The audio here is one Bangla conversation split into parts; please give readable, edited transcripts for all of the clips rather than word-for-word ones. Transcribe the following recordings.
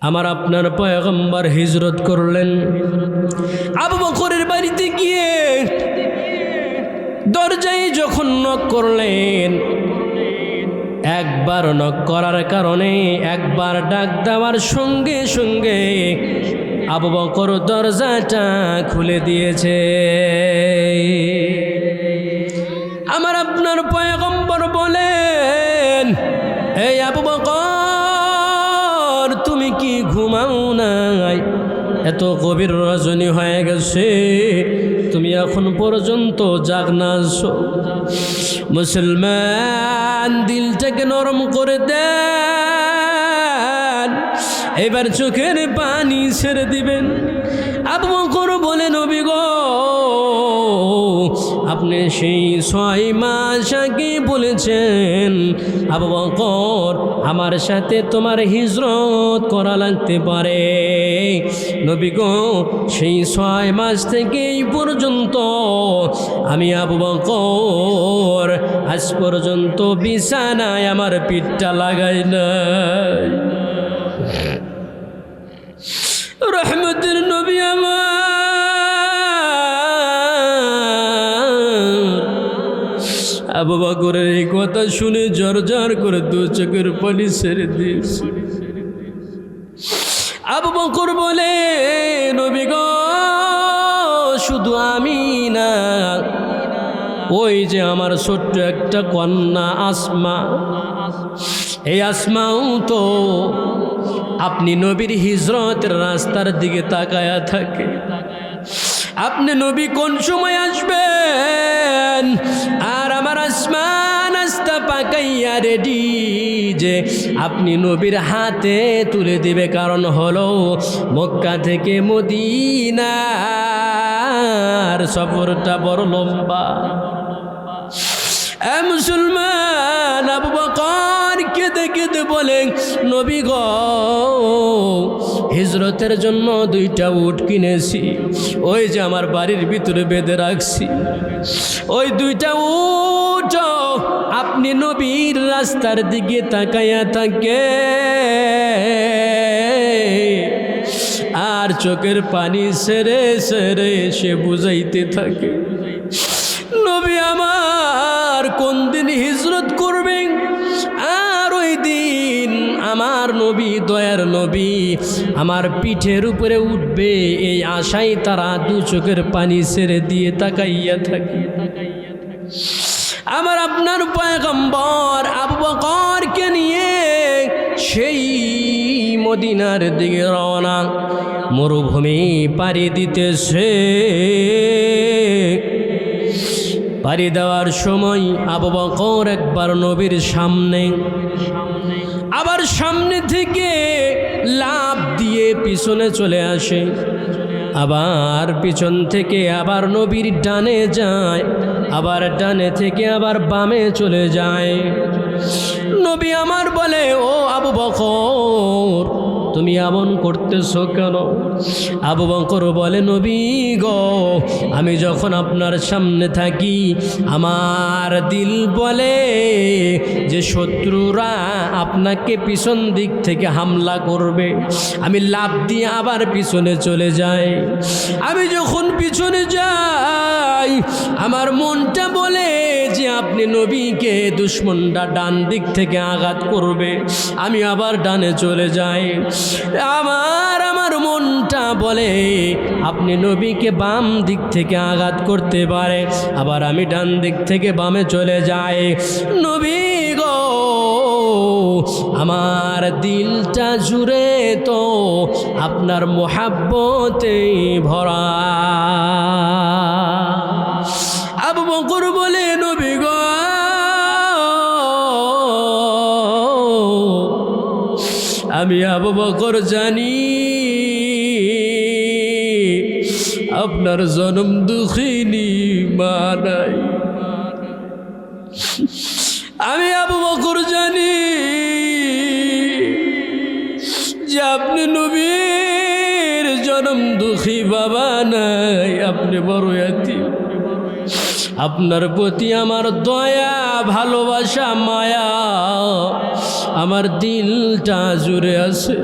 আমার আপনার পয়গম্বর হিজরত করলেন। আবু বকরের বাড়িতে গিয়ে দরজায় যখন নক করলেন, একবার নক করার কারণে, একবার ডাক দেওয়ার সঙ্গে সঙ্গে আবু বকর দরজাটা খুলে দিয়েছে। আমার আপনার পয়গম্বর বলেন, এই আবু বকর, তুমি কি ঘুমাও নাই? এত গভীর রজনী হয়ে গেছে, তুমি এখন পর্যন্ত জাগনা আছো? মুসলমান, দিলটাকে নরম করে দেন, এবার চোখের পানি ছেড়ে দিবেন। আবু বকর বলে, নবী গো, আপনি সেই 6 মাস আগে বলেছেন আবু বকর আমার সাথে তোমার হিজরত করা লাগতে পারে। নবী গো, সেই 6 মাস থেকে এই পর্যন্ত আমি আবু বকর আজ পর্যন্ত বিছানায় আমার পিঠটা লাগাই নাই। রহমতের নবী আমার আবু বকরের এই কথা শুনে ঝরঝর করে 2 চোখের পানি ছেড়ে দিয়েছে। আবু বকর বলে, নবী গো, শুধু আমি না, ওই যে আমার ছোট্ট একটা কন্যা আসমা, এই আসমাও তো আপনি নবীর হিজরতের রাস্তার দিকে তাকায়া থাকে। আপনি নবী কোন সময় আসবেন? আর আমার আসমান নাস্তা পাকাইয়া রেডি যে আপনি নবীর হাতে তুলে দিবে। কারণ হলো মক্কা থেকে মদিনার সফরটা বড় লম্বা। মুসলমান, আবু বকর কেঁদে কেঁদে বলে, নবী গো, হিজরতের জন্য 2টা উট কিনেছি, ওই যে আমার বাড়ির ভিতরে বেঁধে রাখছি। ওই 2টা উট আপনি নবীর রাস্তার দিকে তাকাইয়া থাকে আর চোখের পানি ছেড়ে ছেড়ে সে বুঝাইতে থাকে, নবী আমার কোন দিন হিজরত করবেন, আর ওই দিন আমার নবী, দয়ার নবী আমার পিঠের উপরে উঠবে, এই আশায় তারা 2 চোখের পানি ছেড়ে দিয়ে তাকাইয়া থাকে। আমার আপনার পয়গম্বর আবু বকরকে নিয়ে সেই মদিনার দিকে রওনা। মরুভূমি পাড়ি দিতেছে। পাড়ি দেওয়ার সময় আবু বকর একবার নবীর সামনে, আবার সামনে থেকে লাফ দিয়ে পিছনে চলে আসে, আবার পিছন থেকে আবার নবীর ডানে যায়, আবার ডানে থেকে আবার বামে চলে যায়। নবী আমার বলে, ও আবু বকর, তুমি এমন করতেছো কেন? আবু বকর বলে, নবী গো, আমি যখন আপনার সামনে থাকি আমার দিল বলে যে শত্রুরা আপনাকে পিছন দিক থেকে হামলা করবে। আমি লাফ দিয়ে আবার পিছনে চলে যাই। আমি যখন পিছনে যাই আমার মনটা বলে যে আপনি নবীকে দুশমনরা ডান দিক থেকে আঘাত করবে। আমি আবার ডানে চলে যাই। আমার মনটা বলে আপনি নবীকে বাম দিক থেকে আঘাত করতে পারে। আবার আমি ডান দিক থেকে বামে চলে যাই। নবী গো, আমার দিলটা জুড়ে তো আপনার মোহাব্বতে ভরা। আবু বকর বলে, নবী গো, আমি আবু বকর জানি আপনার জনম দুঃখিনী মা নাই। আমি আবু বকর জানি যে আপনি নবীর জনম দুঃখী বাবা নাই, আপনি বড় এতিম। আপনার প্রতি আমার দয়া, ভালোবাসা, মায়া আমার দিলটা জুড়ে আছে।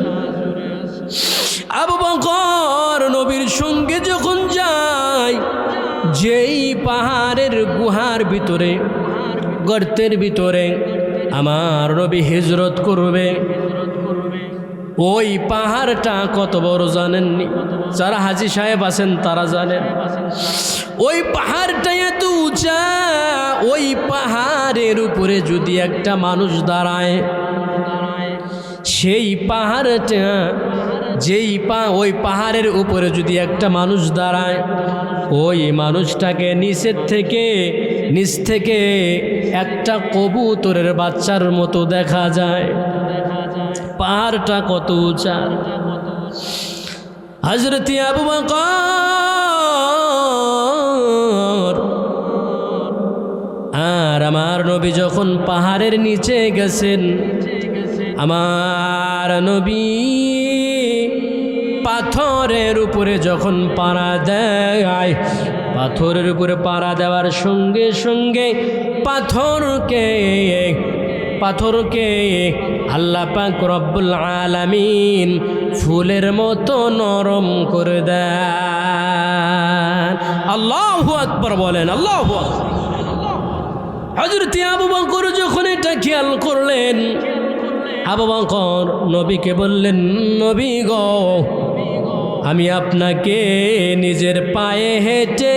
নবীর সঙ্গে যখন যায়, যেই পাহাড়ের গুহার ভিতরে, গর্তের ভিতরে আমার নবী হিজরত করবে, ওই পাহাড়টা কত বড় জানেননি? যারা হাজী সাহেব আছেন তারা জানেন। ওই পাহাড়টা এত উঁচা, ওই পাহাড়ের উপরে যদি একটা মানুষ দাঁড়ায়, সেই পাহাড়টা ওই পাহাড়ের উপরে যদি একটা মানুষ দাঁড়ায়, ওই মানুষটাকে নিচ থেকে একটা কবুতরের বাচ্চার মতো দেখা যায়। পাহাড়টা কত উঁচা। হযরত আবু বকর আর আমার নবী যখন পাহাড়ের নিচে গেছেন, আমার নবী পাথরের উপরে যখন পাড়া দেয়, পাথরের উপরে পাড়া দেওয়ার সঙ্গে সঙ্গে পাথরকে আল্লাহ পাক রব্বুল আলামিন ফুলের মতো নরম করে দেন। আল্লাহু আকবার বলেন, আল্লাহু আকবার। হযরত আবু বকর যখন এটা খেয়াল করলেন, আবু বকর নবীকে বললেন, নবী গো, আমি আপনাকে নিজের পায়ে হেঁটে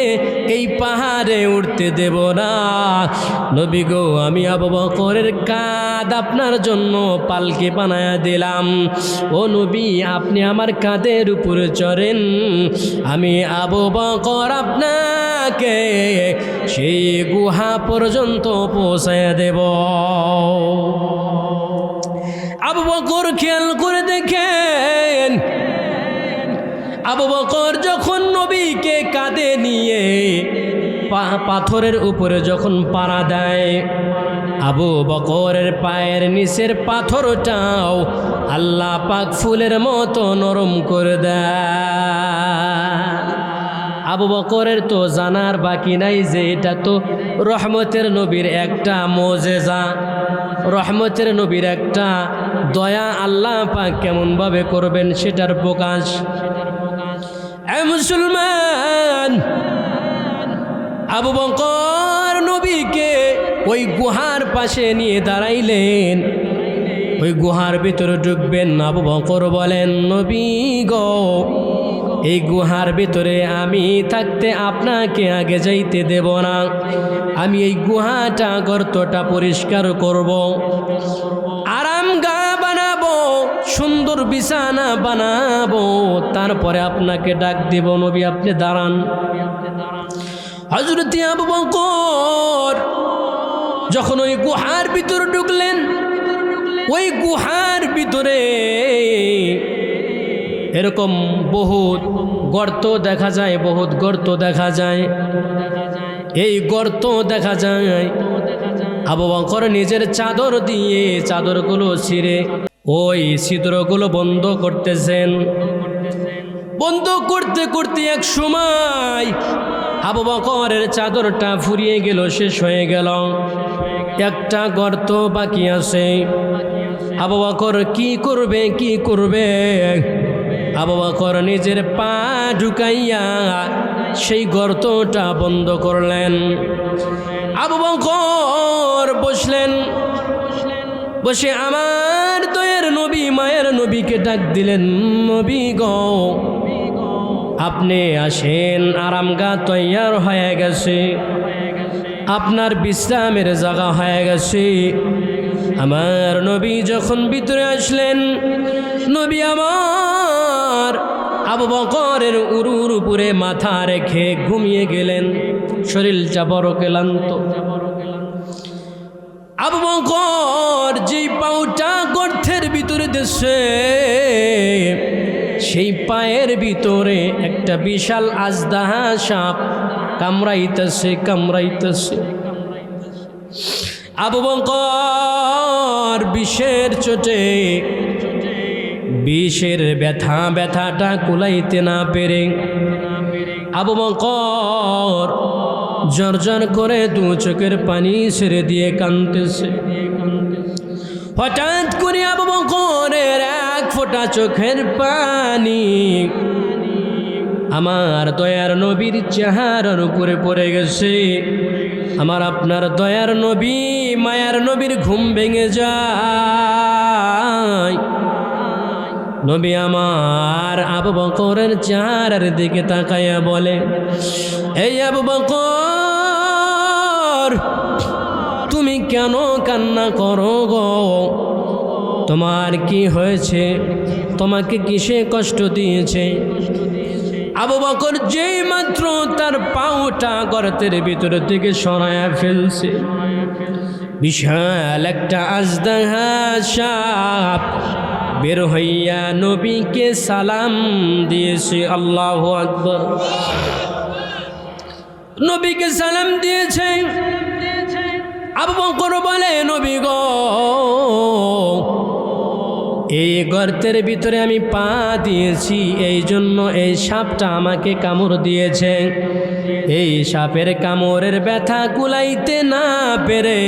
এই পাহাড়ে উঠতে দেব না। নবী গো, আমি আবু বকরের কাঁধ আপনার জন্য পালকি বানায়া দিলাম। ও নবী, আপনি আমার কাঁধের উপরে চড়েন, আমি আবু বকর আপনাকে সেই গুহা পর্যন্ত পৌঁছায়া দেব। আবু বকর খেয়াল করে দেখেন, আবু বকর যখন নবীকে কাঁধে নিয়ে পাথরের উপরে যখন পাড়া দেয়, আবু বকরের পায়ের নিচের পাথরটাও আল্লাহ পাক ফুলের মতো নরম করে দেয়। আবু বকরের তো জানার বাকি নাই যে এটা তো রহমতের নবীর একটা মোজেজা, রহমতের নবীর একটা দয়া আল্লাহ পাক কেমনভাবে করবেন সেটার প্রকাশ। মুসলমান, আবু বকর নবীকে ওই গুহার পাশে নিয়ে দাঁড়াইলেন, ওই গুহার ভিতরে ঢুকবেন। আবু বকর বলেন, নবী গো, এই গুহার ভিতরে আমি থাকতে আপনাকে আগে যাইতে দেব না। আমি এই গুহাটা, গর্তটা পরিষ্কার করব, আরামগাহ বানাবো, সুন্দর বিছানা বানাবো, তারপরে আপনাকে ডাক দেব। নবী আপনি দাঁড়ান। হযরত আবু বকর যখন ওই গুহার ভিতরে ঢুকলেন, ওই গুহার ভিতরে এরকম বহুত গর্ত দেখা যায়, বহুত গর্ত দেখা যায়। এই গর্ত দেখা যায়, আবু বকর নিজের চাদর দিয়ে চাদরগুলো ছিঁড়ে ওই ছিদ্রগুলো বন্ধ করতেছেন। বন্ধ করতে করতে এক সময় আবু বকরের চাদরটা ফুরিয়ে গেল, শেষ হয়ে গেল। একটা গর্ত বাকি আছে। আবু বকর কি করবে? আবু বকর নিজের পা ঢুকাইয়া সেই গর্তটা বন্ধ করলেন। আবু বকর বসলেন, বসে আমার দয়ের নবী, মায়ের নবীকে ডাক দিলেন, নবী গো, আপনি আসেন, আরামগাহ তৈয়ার হয়ে গেছে, আপনার বিশ্রামের জায়গা হয়ে গেছে। আমার নবী যখন ভিতরে আসলেন, নবী আমার আবু বকরের উরুর উপরে মাথা রেখে ঘুমিয়ে গেলেন। শরীরটা বড় ক্লান্ত। আবু বকর যেই পাউটা গর্তের ভিতরে দিচ্ছে, সেই পায়ের ভিতরে একটা বিশাল আজদাহা সাপ কামড়াইতেছে। আবু বকর বিষের চোটে, বিষের ব্যথাটা কুলাইতে না পেরে আবু বকর জর্জর করে দু চোখের পানি ছেড়ে দিয়ে কাঁদতেছে। হঠাৎ করে আবু বকরের এক ফোঁটা চোখের পানি আমার দয়ার নবীর চেহারার উপরে পড়ে গেছে। আমার আপনার দয়ার নবী মায়ার নবীর ঘুম ভেঙে যায়। নবী আমার আবু বকরের চেহারার দিকে তাকাইয়া বলে, এই আবু বকর, তুমি কেন কান্না করো গো? তোমার কি হয়েছে? তোমাকে কিসে কষ্ট দিয়েছে? আবু বকর যেই মাত্র তার পাউটা গর্তের ভিতর থেকে সরায়া ফেলছে, বিশাল একটা আজদাহা সাপ বের হইয়া নবীকে সালাম দিয়েছে। আল্লাহু আকবার। নবীকে সালাম দিয়েছে। আবু বকর বলে, নবী গো, এই গর্তের ভিতরে আমি পা দিয়েছি, এই জন্য এই সাপটা আমাকে কামড় দিয়েছে। এই সাপের কামড়ের ব্যথা কুলাইতে না পেরে,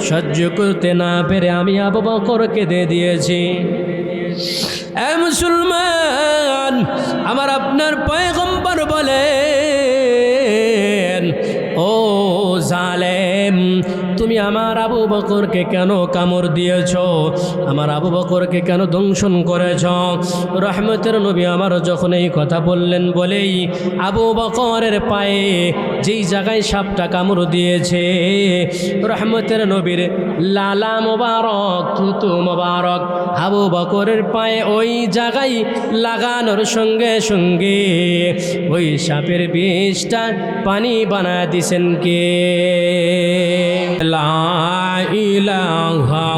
সহ্য করতে না পেরে আমি আবু বকরকে দিয়ে দিয়েছি। এ মুসলমান, আমার আপনার পয়গম্বর বলেন, ও জালেম, তুমি আমার আবু বকরকে কেন কামড় দিয়েছ? আমার আবু বকরকে কেন দংশন করেছ? রহমতের নবী আমার যখন এই কথা বললেন, বলেই আবু বকরের পায়ে যেই জায়গায় সাপটা কামড় দিয়েছে, রহমতের নবীর লালা মোবারক, থুতু মোবারক আবু বকরের পায়ে ওই জায়গায় লাগানোর সঙ্গে সঙ্গে ওই সাপের বিষটা পানি বানায় দিছেন কে? লা ইলাহা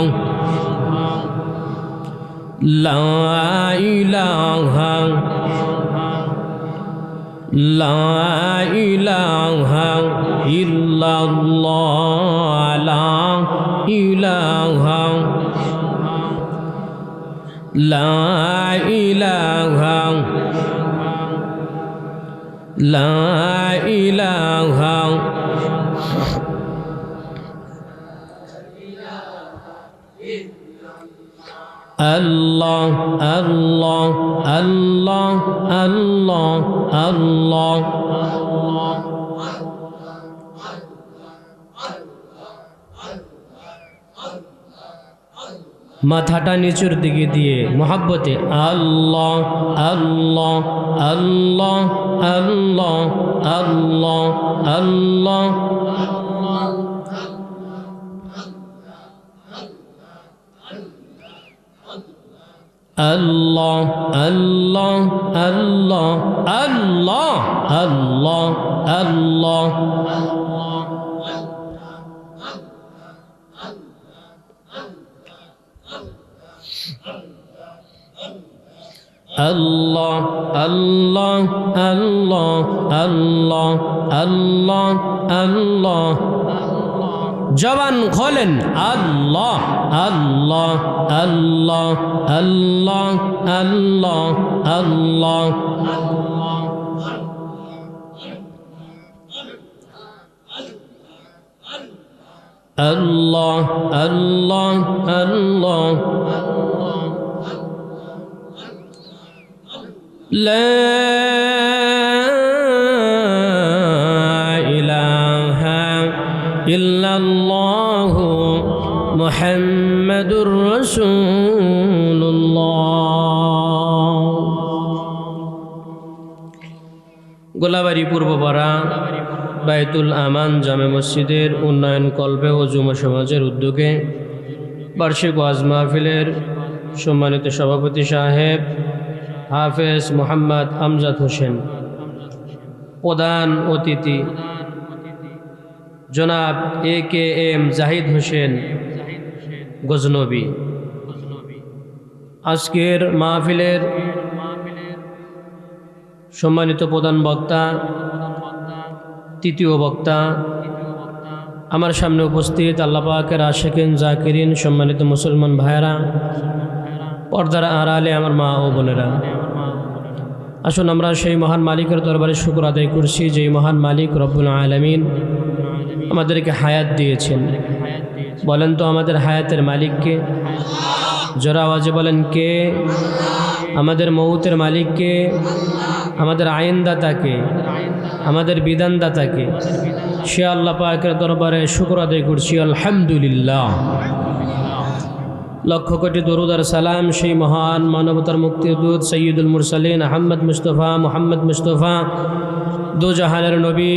ইল্লাল্লাহ, লা ইলাহা আল্লাহ আল্লাহ আল্লাহ আল্লাহ আল্লাহ। মাথাটা নিচুর দিকে দিয়ে মোহাব্বতে আল্লাহ আল্লাহ আল্লাহ আল্লাহ আল্লাহ আল্লাহ। আল্লাহ আল্লাহ আল্লাহ আল্লাহ আল্লাহ আল্লাহ। আল্লাহ আল্লাহ আল্লাহ আল্লাহ আল্লাহ আল্লাহ। জবান খোলেন আল্লাহ আল্লাহ আল্লাহ আল্লাহ আল্লাহ আল্লাহ। আল্লাহ আল্লাহ আল্লাহ। লা ইলাহা ইল্লাল্লাহু মুহাম্মাদুর রাসূলুল্লাহ। গোলাবাড়ি পূর্বপাড়া বাইতুল আমান জামে মসজিদের উন্নয়ন কল্পে ও যুব সমাজের উদ্যোগে বার্ষিক ওয়াজ মাহফিলের সম্মানিত সভাপতি সাহেব হাফেজ মোহাম্মদ আমজাদ হোসেন, প্রধান অতিথি জনাব AKM জাহিদ হোসেন গজনবী, আজকের মাহফিলের সম্মানিত প্রধান বক্তা, তৃতীয় বক্তা, আমার সামনে উপস্থিত আল্লাহ পাকের আশিকিন জাকিরিন সম্মানিত মুসলমান ভাইয়েরা, পর্দার আড়ালে আমার মা ও বোনেরা, আসুন আমরা সেই মহান মালিকের দরবারে শুকর আদায় করছি, যেই মহান মালিক রব্বুল আলামিন আমাদেরকে হায়াত দিয়েছেন। বলেন তো আমাদের হায়াতের মালিককে? জোরে আওয়াজে বলেন কে? আমাদের মৌতের মালিককে, আমাদের আইনদাতাকে, আমাদের বিধানদাতাকে। সে আল্লাহ পাকের দরবারে শুকর আদায় করছি আলহামদুলিল্লাহ। লক্ষ কোটি দরুদ আর সালাম সেই মহান মানবতার মুক্তিদূত সৈয়দুল মুরসালিন মুহাম্মদ মুস্তফা দু জাহানের নবী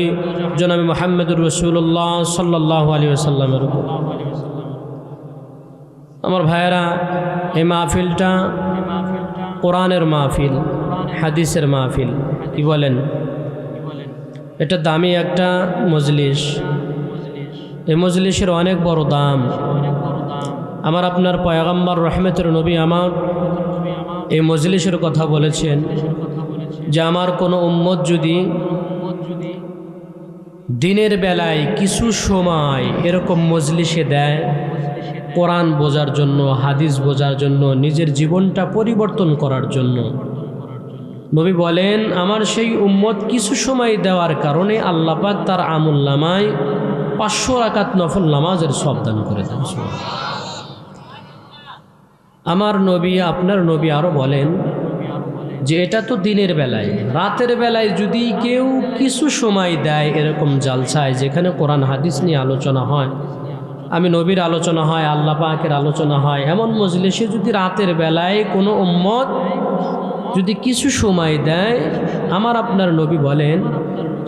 জনাবে মুহাম্মদুর রাসূলুল্লাহ সাল্লাল্লাহু আলাইহি ওয়াসাল্লামের উপর। আমার ভাইয়েরা, এই মাহফিলটা কোরআনের মাহফিল, হাদিসের মাহফিল। কি বলেন? এটা দামি একটা মজলিস। এই মজলিসের অনেক বড় দাম। আমার আপনার পয়গম্বর রহমতের নবী আমার এই মজলিসের কথা বলেছেন যে আমার কোনো উম্মত যদি দিনের বেলায় কিছু সময় এরকম মজলিসে দেয় কোরআন বোঝার জন্য, হাদিস বোঝার জন্য, নিজের জীবনটা পরিবর্তন করার জন্য, নবী বলেন আমার সেই উম্মত কিছু সময় দেওয়ার কারণে আল্লাহ পাক তার আমল নামায় 500 রাকাত নফল নামাজের সওয়াব দান করে দেন। আমার নবী, আপনার নবী আরও বলেন যে এটা তো দিনের বেলায়, রাতের বেলায় যদি কেউ কিছু সময় দেয় এরকম জালসায় যেখানে কোরআন হাদিস নিয়ে আলোচনা হয়, আমি নবীর আলোচনা হয়, আল্লাহ পাকের আলোচনা হয়, এমন মজলিসে যদি রাতের বেলায় কোনো উম্মত যদি কিছু সময় দেয়, আমার আপনার নবী বলেন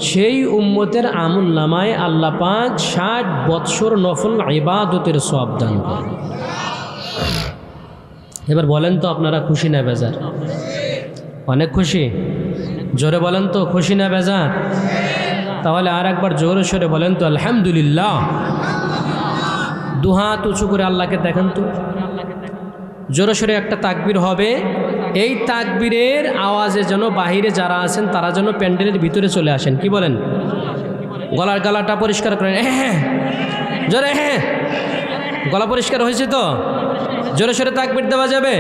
সেই উম্মতের আমল নামায় আল্লাহ পাক 60 বৎসর নফল ইবাদতের সওয়াব দান করেন। এবার বলেন তো আপনারা খুশি না বেজার? অনেক খুশি। জোরে বলেন তো খুশি না বেজার? তাহলে আর একবার জোরে সোরে বলেন তো আলহামদুলিল্লাহ। দুহাত উঁচু করে আল্লাহকে দেখেন তো। জোরে সোরে একটা তাকবীর হবে। এই তাকবীরের আওয়াজে যেন বাহিরে যারা আছেন তারা যেন প্যান্ডেলের ভিতরে চলে আসেন। কি বলেন? গলাটা পরিষ্কার করেন। হ্যাঁ, জোরে হ্যাঁ। গলা পরিষ্কার হয়েছে তো? জোরে সোরে তাকবীর দেওয়া যাবে?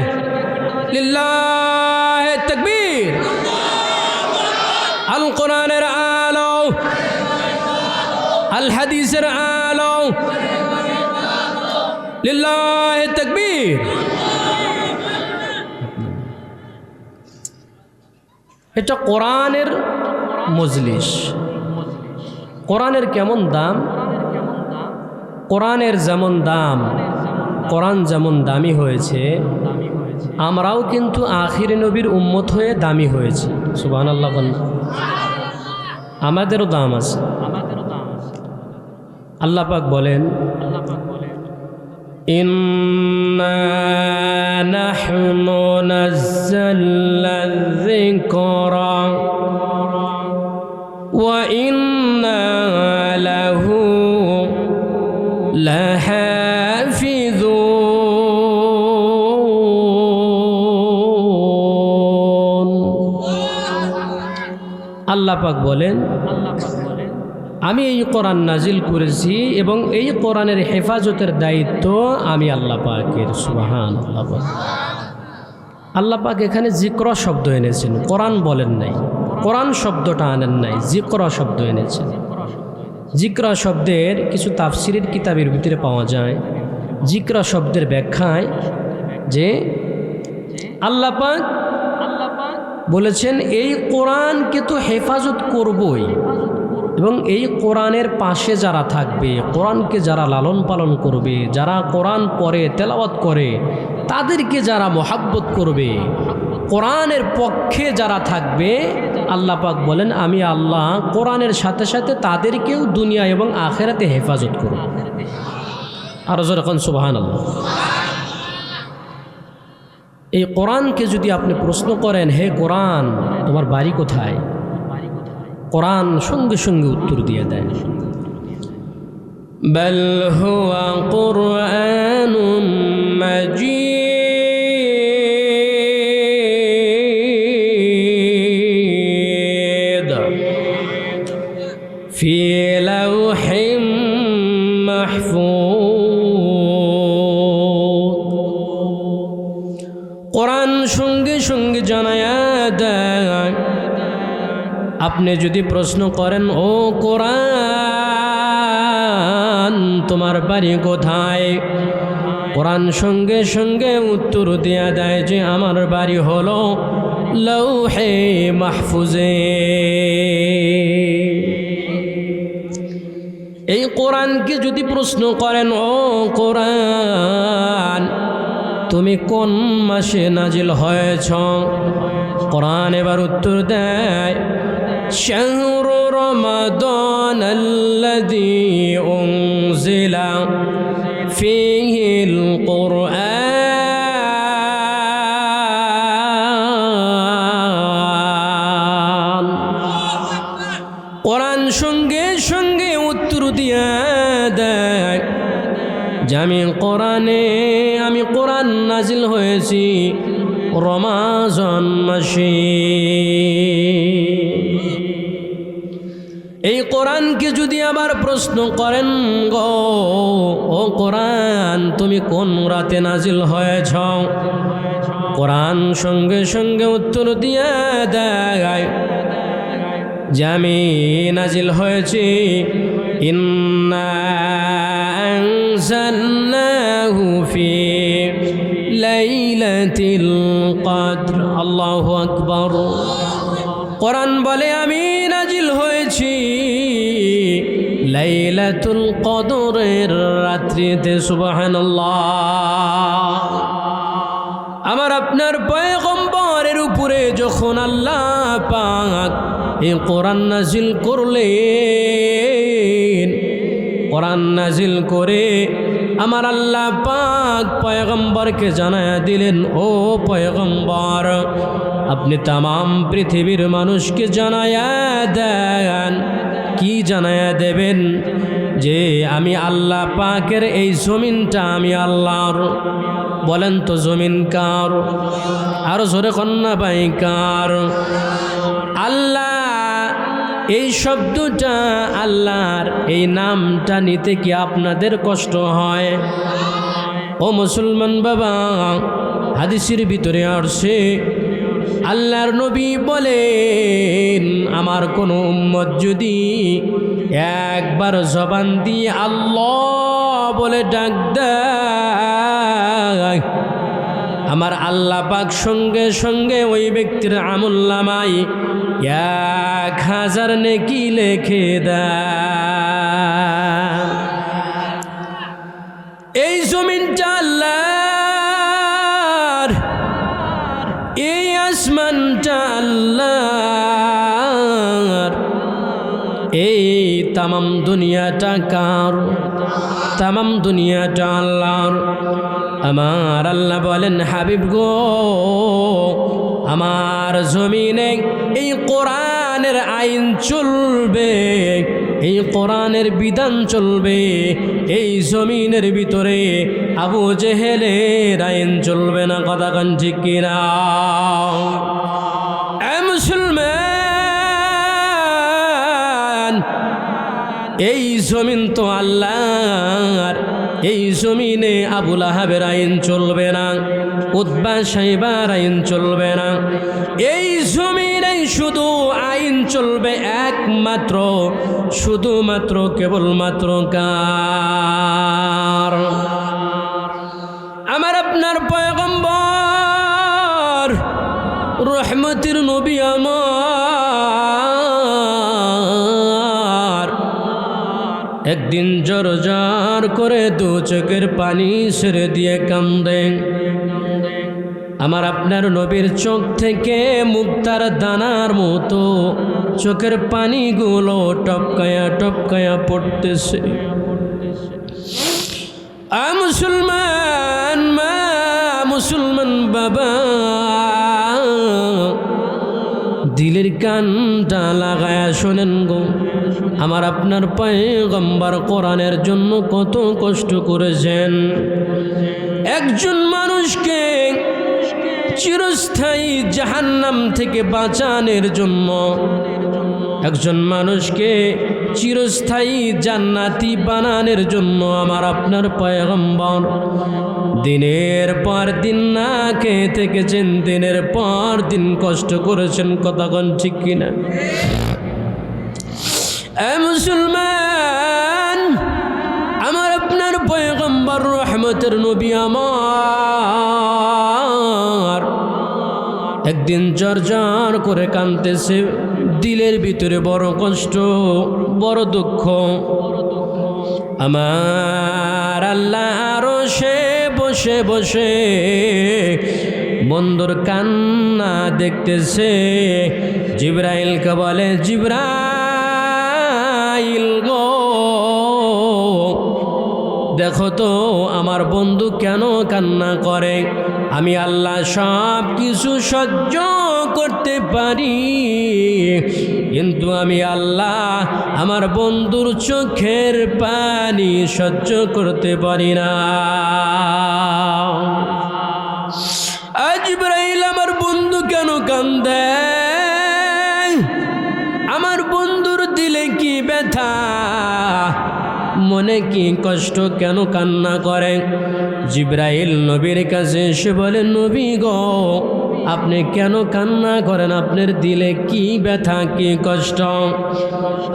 লিল্লাহি তাকবীর। আল কোরআনের আলো, আল হাদিসের আলো, লিল্লাহি তাকবীর। এটা কোরআনের মজলিস। কোরআনের কেমন দাম? কোরআনের যেমন দাম, কোরআন যেমন দামি হয়েছে, আমরাও কিন্তু আখির নবীর উম্মত হয়ে দামি হয়েছি। সুবহানাল্লাহ। আমাদেরও দাম আছে। আল্লাহ পাক বলেন ইন্না নাহনু নাযালনা যিকরা ওয়া ইন্না লাহু লাহাফিজুন। আল্লাহ পাক বলেন আমি এই কোরআন নাজিল করেছি এবং এই কোরআনের হেফাজতের দায়িত্ব আমি আল্লাহ পাকের। সুবহানাল্লাহ। আল্লাহ পাক এখানে যিকর শব্দ এনেছেন, কোরআন বলেন নাই। কোরআন শব্দটা আনেন নাই, যিকর শব্দ এনেছেন। যিকর শব্দের কিছু তাফসিরের কিতাবের ভিতরে পাওয়া যায়। যিকর শব্দের ব্যাখ্যায় যে আল্লাহ পাক বলেছেন এই কোরআনকে তো হেফাজত করবই, এবং এই কোরআনের পাশে যারা থাকবে, কোরআনকে যারা লালন পালন করবে, যারা কোরআন পড়ে তেলাওয়াত করে, তাদেরকে যারা মহাব্বত করবে, কোরআনের পক্ষে যারা থাকবে, আল্লাহ পাক বলেন আমি আল্লাহ কোরআনের সাথে সাথে তাদেরকেও দুনিয়া এবং আখেরাতে হেফাজত করব। আর যখন সুবহানাল্লাহ। এই কোরআনকে যদি আপনি প্রশ্ন করেন হে কোরআন তোমার বাড়ি কোথায়, কোরআন সঙ্গে সঙ্গে উত্তর দিয়ে দেয় বাল হুয়া কুরআনুম মাজিদ ফি লাওহিম মাহফুজ। কোরআন সঙ্গে সঙ্গে জানায়া দেয়। আপনি যদি প্রশ্ন করেন ও কোরআন তোমার বাড়ি কোথায়, কোরআন সঙ্গে সঙ্গে উত্তর দেয়া দেয় যে আমার বাড়ি হলো লৌহে মাহফুজে। এই কোরআনকে যদি প্রশ্ন করেন, ও কোরআন তুমি কোন মাসে নাজিল হয়েছ, কোরআন এবার উত্তর দেয় শাহরু রমাদান আল্লাযী উনজিলা ফীহিল কুরআন। কোরআন সঙ্গে সঙ্গে উত্তর দিয়া দেয় যে আমি কোরআন নাজিল হয়েছি রমাজান মাসে। এই কোরআনকে যদি আবার প্রশ্ন করেন, গো ও কোরআন তুমি কোন রাতে নাজিল হয়েছ, কোরআন সঙ্গে সঙ্গে উত্তর দিয়ে দেয় যে আমি নাজিল হয়েছি ইন্না আনজালনাহু ফি লাইলাতিল কদর। আল্লাহু আকবার। কোরআন বলে আমি নাজিল হয়েছি লাইলাতুল কদরের রাত্রিতে। সুবহানাল্লাহ। আমার আপনার পয়গম্বরের উপরে যখন আল্লাহ পাক এই কোরআন নাজিল করলেন, কোরআন নাজিল করে আমার আল্লাহ পাক পয়গম্বরকে জানায়া দিলেন, ও পয়গম্বর আপনি তামাম পৃথিবীর মানুষকে জানায়া দেন। কি জানায়া দেবেন? যে আমি আল্লাহ পাকের এই জমিনটা আমি আল্লাহর। বলেন তো জমিন কার? আরো জোরে কন্যা ভাই কার? আল্লাহ। এই শব্দটা আল্লাহর এই নামটা নিতে কি আপনাদের কষ্ট হয়? ও মুসলমান বাবা, হাদিসের ভিতরে আসছে আল্লাহর নবী বলেন আমার কোন উম্মত যদি একবার জবান দিয়ে আল্লাহ বলে ডাক দেয়, আমার আল্লাহ পাক সঙ্গে সঙ্গে ওই ব্যক্তির আমুল্লামায় 1000 নেকি লিখে দেয়। এই জমিনটা আল্লাহর, এই আসমানটা আল্লাহর, এই তামাম দুনিয়াটা কার? তামাম দুনিয়াটা আল্লাহর। আমার আল্লাহ বলেন হাবিব গো, আমার জমিনে এই কোরআনের আইন চলবে, এই কোরআনের বিধান চলবে। এই জমিনের ভিতরে আবু জেহেলের আইন চলবে না। কথা কান ঠিক কিনা? মুসলমান, এই জমিন তো আল্লাহর। এই জমিনে আবু লাহাবের আইন চলবে না, উতবা সাইবার আইন চলবে না। এই জমিনে শুধু আইন চলবে একমাত্র, শুধুমাত্র কেবলমাত্র কার? আমার আপনার পয়গম্বর রহমতের নবী আমার একদিন জোর জোর করে 2 চোখের পানি ছেড়ে দিয়ে কাঁদেন। আমার আপনার নবীর চোখ থেকে মুক্তার দানার মতো চোখের পানিগুলো টপকায়া টপকায়া পড়তেছে। মুসলমান মা, মুসলমান বাবা, দিলের কানটা লাগায়া শোনেন গো। আমার আপনার পয়গম্বর কোরআনের জন্য কত কষ্ট করেছেন। একজন মানুষকে চিরস্থায়ী জাহান্নাম থেকে বাঁচানোর জন্য, একজন মানুষকে চিরস্থায়ী জান্নাতি বানানোর জন্য আমার আপনার পয়গম্বর দিনের পর দিন না খেয়ে থেকেছেন, দিনের পর দিন কষ্ট করেছেন। কথা কোন ঠিক কিনা? মুসলমান, আমার আপনার পয়গম্বর রহমত রহমতের নবী আমার একদিন জর্জর করে কাঁদতেছে, দিলের ভিতরে বড় কষ্ট, বড় দুঃখ। আমার আল্লাহ আরশে বসে বসে বন্ধুর কান্না দেখতেছে। জিবরাইলকে বলে, জিবরাইল গো, দেখো তো আমার বন্ধু কেন কান্না করে। আমি আল্লাহ সব কিছু সহ্য করতে পারি, কিন্তু আমি আল্লাহ আমার বন্ধুর চোখের পানি সহ্য করতে পারি না। জিবরাইল, আমার বন্ধু কেন কান্দে? আমার বন্ধুর দিলে কি ব্যথা, মনে কি কষ্ট, কেন কান্না করে? জিবরাইল নবীর কাছে এসে বলে, নবী গো, আপনি কেন কান্না করেন? আপনার দিলে কি ব্যথা, কি কষ্ট?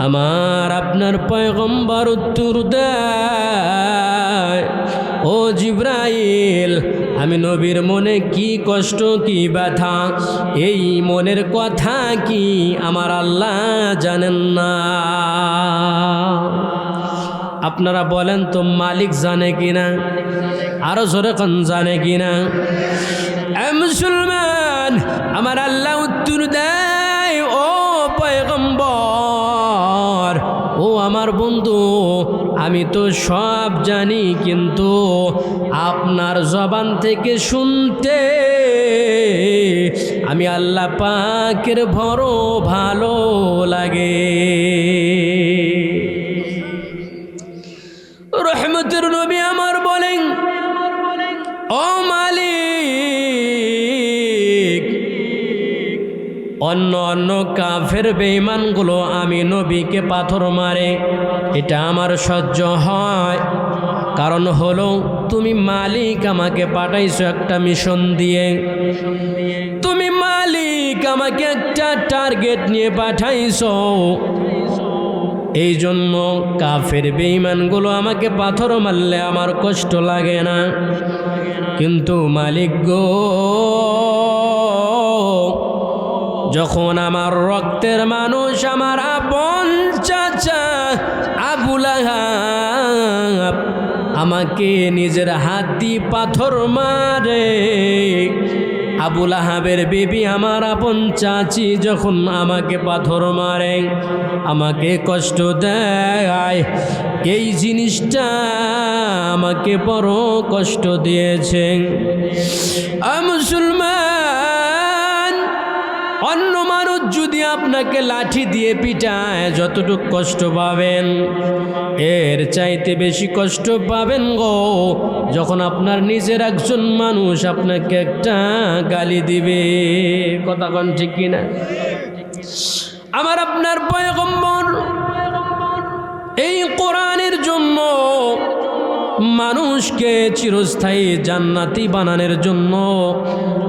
আমার আপনার পয়গম্বর উত্তর দেয়, ও জিবরাইল, আমি নবীর মনে কি কষ্ট, কি ব্যথা, এই মনের কথা কি আমার আল্লাহ জানেন না? আপনারা বলেন তো, মালিক জানে কিনা? আরো জোরে কোন জানে কিনা? মুসলমান, আমার আল্লাহ উত্তর দেয়, ও পয়গম্বর, ও আমার বন্ধু, আমি তো সব জানি, কিন্তু আপনার জবান থেকে শুনতে আমি আল্লাহ পাকের বড় ভালো লাগে। রহমতের নবী আমার বলেন, ও মালিক, অন্য অন্য কাফের বেঈমানগুলো আমি নবীকে পাথর মারে, এটা আমার সহ্য হয়। কারণ হলো, তুমি মালিক আমাকে পাঠাইছো একটা মিশন দিয়ে, তুমি মালিক আমাকে একটা টার্গেট নিয়ে পাঠাইছো। এই জন্য কাফের বেঈমানগুলো আমাকে পাথর মারলে আমার কষ্ট লাগে না। কিন্তু মালিক গো, যখন আমার রক্তের মানুষ, আমার আপন চাচা আবু লাহাব আমাকে নিজের হাত দিয়ে পাথর মারে, আবু লাহাবের বিবি আমার আপন চাচি যখন আমাকে পাথর মারে, আমাকে কষ্ট দেয়, এই জিনিসটা আমাকে বড় কষ্ট দিয়েছে। মুসলমান, অন্য মানুষ যদি আপনাকে লাঠি দিয়ে পিটায় যতটুকু কষ্ট পাবেন, এর চাইতে বেশি কষ্ট পাবেন গো যখন আপনার নিজের একজন মানুষ আপনাকে একটা গালি দিবে। কথা কোন ঠিক কিনা? আমার আপনার পয়গম্বর এই কোরআনের জন্য, মানুষকে চিরস্থায়ী জান্নাতি বানানোর জন্য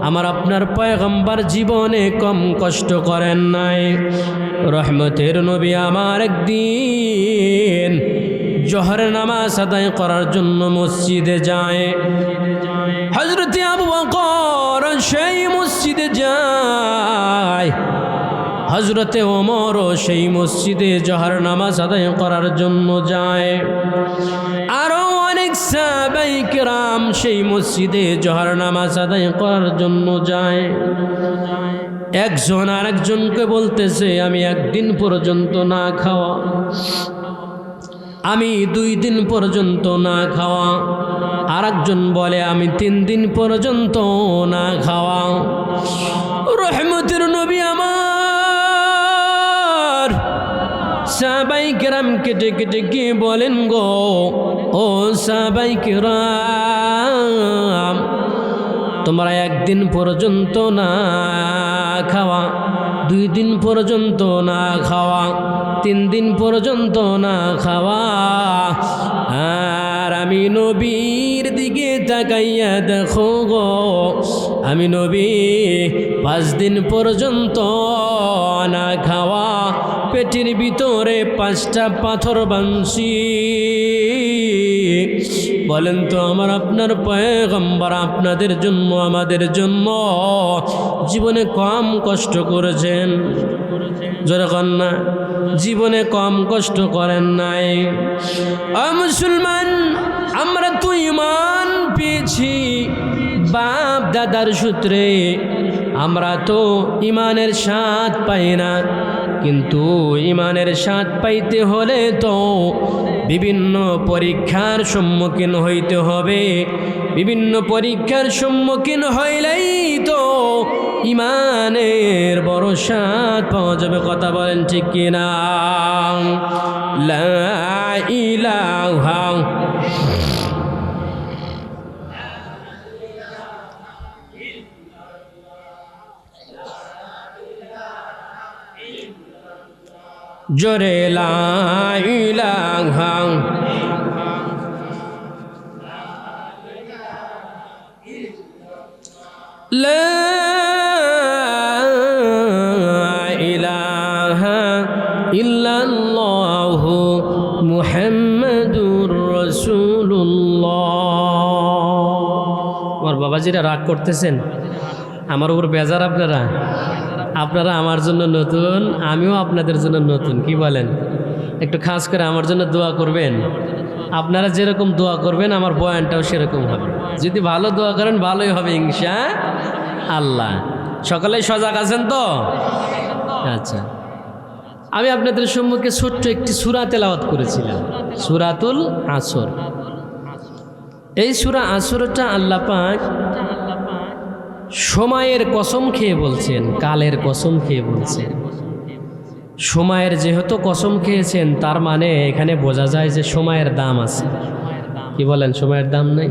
আমার আপনার পয়গম্বর জীবনে কম কষ্ট করেন নাই। রহমতের নবী আমার একদিন জোহরের নামাজ আদায় করার জন্য মসজিদে যায়। হযরত আবু বকর সেই মসজিদে যায়, হযরতে ওমরও সেই মসজিদে জোহর নামাজ আদায় করার জন্য যায়। আরো অনেক সাহাবায়ে কেরাম সেই মসজিদে জোহর নামাজ আদায় করার জন্য যায়। একজন আরেকজনকে বলতেছে, আমি একদিন পর্যন্ত না খাওয়া, আমি 2 দিন পর্যন্ত না খাওয়া। আরেকজন বলে, আমি 3 দিন পর্যন্ত না খাওয়া। রহমতের নবী আমার সাহাবায়ে কেরামকে ডেকে ডেকে বলেন, গো ও সাহাবায়ে কেরাম, তোমরা 1 দিন পর্যন্ত না খাওয়া, 2 দিন পর্যন্ত না খাওয়া, 3 দিন পর্যন্ত না খাওয়া, আর আমি নবীর দিকে তাকাইয়া দেখো গো, আমি নবী 5 দিন পর্যন্ত না খাওয়া, পেটের ভিতরে 5টা পাথর বাঁধছি, বলেন তো আমার আপনার পয়গম্বর আপনাদের জন্য আমাদের জন্য জীবনে কম কষ্ট করেছেন? জোরে কন না, জীবনে কম কষ্ট করেন নাই। মুসলমান, আমরা তো ঈমান পেয়েছি বাপ দাদার সূত্রে, আমরা তো ঈমানের স্বাদ পাই না। কিন্তু ঈমানের স্বাদ পাইতে হলে তো বিভিন্ন পরীক্ষার সম্মুখীন হইতে হবে। বিভিন্ন পরীক্ষার সম্মুখীন হইলেই তো ঈমানের বড় স্বাদ পাওয়া যাবে। কথা বলেন ঠিক কিনা? লা ইলাহা জোরে লা ইলাহা লা ইলাহা ইল্লাল্লাহু মুহাম্মাদুর রাসূলুল্লাহ। আমার বাবাজিরা রাগ করতেছেন আমার উপর, বেজার আপনারা? আপনারা আমার জন্য নতুন, আমিও আপনাদের জন্য নতুন। কি বলেন? একটু খাস করে আমার জন্য দোয়া করবেন। আপনারা যেরকম দোয়া করবেন আমার বয়ানটাও সেরকম হবে। যদি ভালো দোয়া করেন ভালোই হবে ইনশাআল্লাহ। সকলেই সজাগ আছেন তো? আচ্ছা, আমি আপনাদের সম্মুখে ছোট্ট একটি সূরা তেলাওয়াত করেছিলাম, সূরাতুল আসর। এই সূরা আসরটা আল্লাহ পাক সময়ের কসম খেয়ে বলছেন, কালের কসম খেয়ে বলছেন। সময়ের যেহেতু কসম খেয়েছেন তার মানে এখানে বোঝা যায় যে সময়ের দাম আছে। কি বলেন? সময়ের দাম নাই?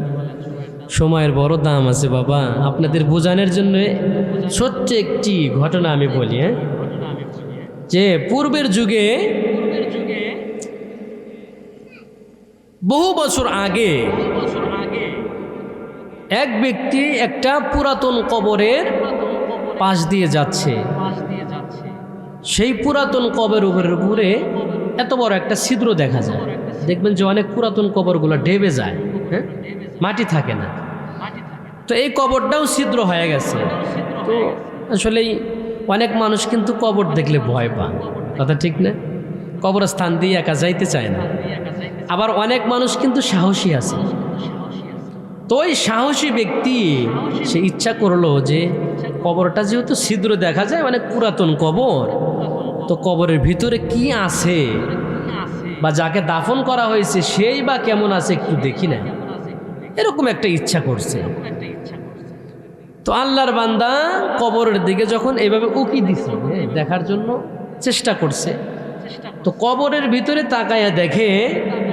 সময়ের বড় দাম আছে বাবা। আপনাদের বোঝানোর জন্য ছোট্ট একটি ঘটনা আমি বলি। যে পূর্বের যুগে বহু বছর আগে এক ব্যক্তি একটা পুরাতন কবরের পাশ দিয়ে যাচ্ছে। সেই পুরাতন কবরের উপরে এত বড় একটা ছিদ্র দেখা যায়। দেখবেন যে অনেক পুরাতন কবরগুলো ডেবে যায়, হ্যাঁ, মাটি থাকে না। তো এই কবরটাও ছিদ্র হয়ে গেছে। তো আসলেই অনেক মানুষ কিন্তু কবর দেখলে ভয় পায়, কথা ঠিক না? কবরস্থান দিয়ে একা যাইতে চায় না। আবার অনেক মানুষ কিন্তু সাহসী আছে। তো ওই সাহসী ব্যক্তি সে ইচ্ছা করলো যে কবরটা যেহেতু ছিদ্র দেখা যায়, অনেক পুরাতন কবর, তো কবরের ভিতরে কি আছে বা যাকে দাফন করা হয়েছে সেই বা কেমন আছে একটু দেখি না, এরকম একটা ইচ্ছা করছে। তো আল্লাহর বান্দা কবরের দিকে যখন এভাবে উকি দিছে, দেখার জন্য চেষ্টা করছে, তো কবরের ভিতরে তাকায়া দেখে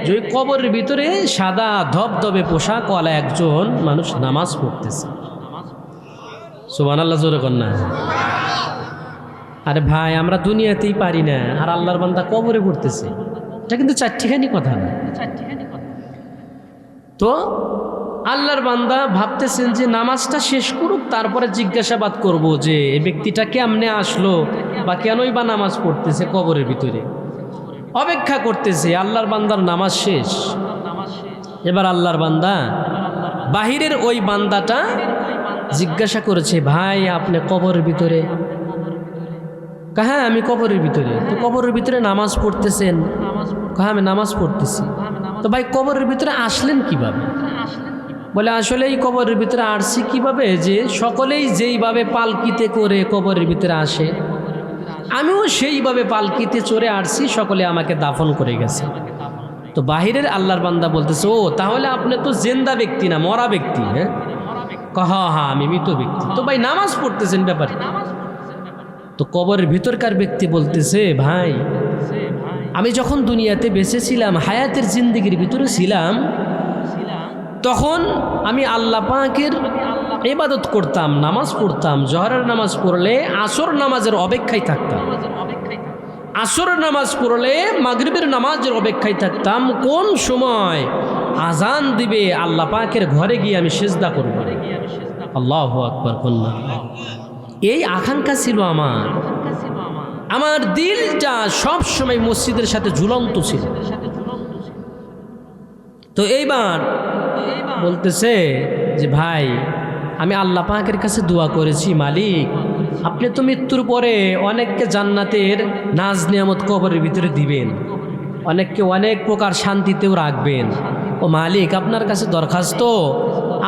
যে ওই কবরের ভিতরে সাদা ধবধবে পোশাকওয়ালা একজন মানুষ নামাজ পড়তেছে। সুবহানাল্লাহ, জোরে কর না। আরে ভাই, আমরা দুনিয়াতেই পারি না, আর আল্লাহর বান্দা কবরে পড়তেছে, এটা কিন্তু চারটিখানি কথা না। তো আল্লাহর বান্দা ভাবতেছেন যে নামাজটা শেষ করুক, তারপরে জিজ্ঞাসাবাদ করব যে এই ব্যক্তিটা কেমনে আসলো বা কেনই বা নামাজ পড়তেছে কবরের ভিতরে। অপেক্ষা করতেছে, আল্লাহর বান্দার নামাজ শেষ। এবার আল্লাহর বান্দা বাহিরের ওই বান্দাটা জিজ্ঞাসা করেছে, ভাই আপনি কবরের ভিতরে? হ্যাঁ আমি কবরের ভিতরে। তো কবরের ভিতরে নামাজ পড়তেছেন? হ্যাঁ আমি নামাজ পড়তেছি। তো ভাই কবরের ভিতরে আসলেন কিভাবে? বলে আসলে এই কবরের ভিতরে আসছি কিভাবে, যে সকলেই যেইভাবে পালকিতে করে কবরের ভিতরে আসে, আমিও সেইভাবে পালকিতে চড়ে আসছি, সকলে আমাকে দাফন করে গেছে। তো বাহিরের আল্লাহর বান্দা বলতেছে, ও তাহলে আপনি তো জিন্দা ব্যক্তি না, মরা ব্যক্তি। হ্যাঁ হ্যাঁ আমি মৃত ব্যক্তি। তো ভাই নামাজ পড়তেছেন ব্যাপারে? তো কবরের ভিতরকার ব্যক্তি বলতেছে, ভাই আমি যখন দুনিয়াতে বেঁচে ছিলাম, হায়াতের জিন্দেগির ভিতরে ছিলাম, তখন আমি আল্লাহ পাকের ইবাদত করতাম, নামাজ পড়তাম। জোহরের নামাজ পড়লে আসর নামাজের অপেক্ষায় থাকতাম, আসরের নামাজ পড়লে মাগরিবের নামাজের অপেক্ষায় থাকতাম, কোন সময় আজান দিবে আল্লাহ পাকের ঘরে গিয়ে আমি সিজদা করব। আল্লাহু আকবার। কন্যা এই আকাঙ্ক্ষা ছিল আমার। আমার দিলটা সব সময় মসজিদের সাথে ঝুলন্ত ছিল। তো এইবার বলতেছে যে ভাই আমি আল্লাহ পাকের কাছে দোয়া করেছি, মালিক আপনি তো মৃত্যুর পরে অনেককে জান্নাতের নাজ নিয়ামত কবরের ভিতরে দিবেন, অনেককে অনেক প্রকার শান্তিতেও রাখবেন। ও মালিক আপনার কাছে দরখাস্ত,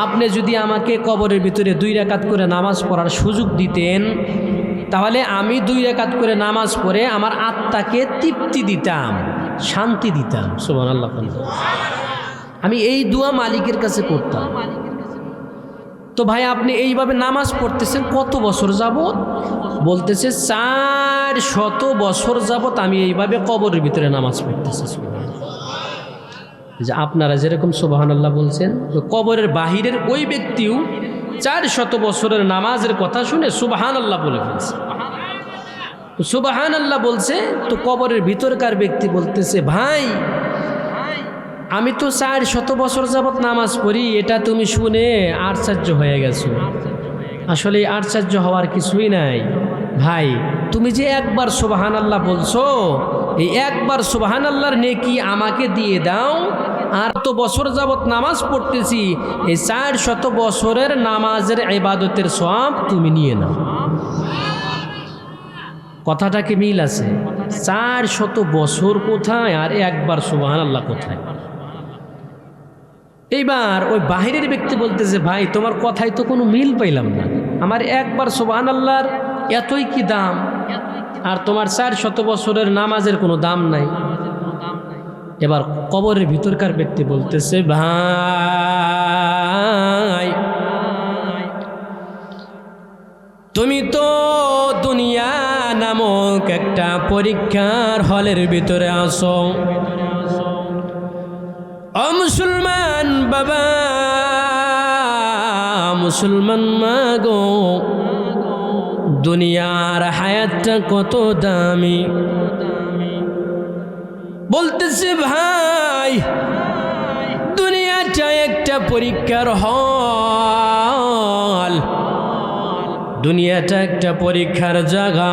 আপনি যদি আমাকে কবরের ভিতরে 2 রাকাত করে নামাজ পড়ার সুযোগ দিতেন, তাহলে আমি 2 রাকাত করে নামাজ পড়ে আমার আত্মাকে তৃপ্তি দিতাম, শান্তি দিতাম। সুবহানাল্লাহ। আমি এই দোয়া মালিকের কাছে করতাম। তো ভাই আপনি এইভাবে নামাজ পড়তেছেন কত বছর যাবত? বলতেছে 400 বছর যাবত আমি এইভাবে কবরের ভিতরে নামাজ পড়তেছি। যে আপনারা যেরকম সুবহানাল্লাহ বলছেন, তো কবরের বাহিরের ওই ব্যক্তিও 400 বছরের নামাজের কথা শুনে সুবহানাল্লাহ বলে ফেলছে। সুবহানাল্লাহ বলছে, তো কবরের ভিতরকার ব্যক্তি বলতেছে ভাই আমি তো 400 বছর যাবত নামাজ পড়ি, এটা তুমি শুনে আশ্চর্য হয়ে গেছো। আসলে আশ্চর্য হওয়ার কিছুই নাই ভাই, তুমি যে একবার সুবহানাল্লাহ বলছো, এই একবার সুবহানাল্লাহর নেকি আমাকে দিয়ে দাও, আর তো বছর যাবত নামাজ পড়তেছি, এই 400 বছরের নামাজের ইবাদতের সওয়াব তুমি নিয়ে নাও। কথাটা কি মিল আছে? 400 বছর কোথায় আর একবার সুবহানাল্লাহ কোথায়? এইবার ওই বাহিরের ব্যক্তি বলতেছে ভাই তোমার কথায় তো কোনো মিল পাইলাম না, আমার একবার সুবহানাল্লাহর এতই কি দাম, আর তোমার 400 বছরের নামাজের কোনো দাম নাই। এবার কবরের ভিতরকার ব্যক্তি বলতেছে ভাই তুমি তো দুনিয়া নামক একটা পরীক্ষার হলের ভিতরে আসো। ও মুসলমান বাবা, মুসলমান মা গো, দুনিয়ার হায়াতটা কত দামি। বলতেছে ভাই দুনিয়াটা একটা পরীক্ষার হল, দুনিয়াটা একটা পরীক্ষার জায়গা।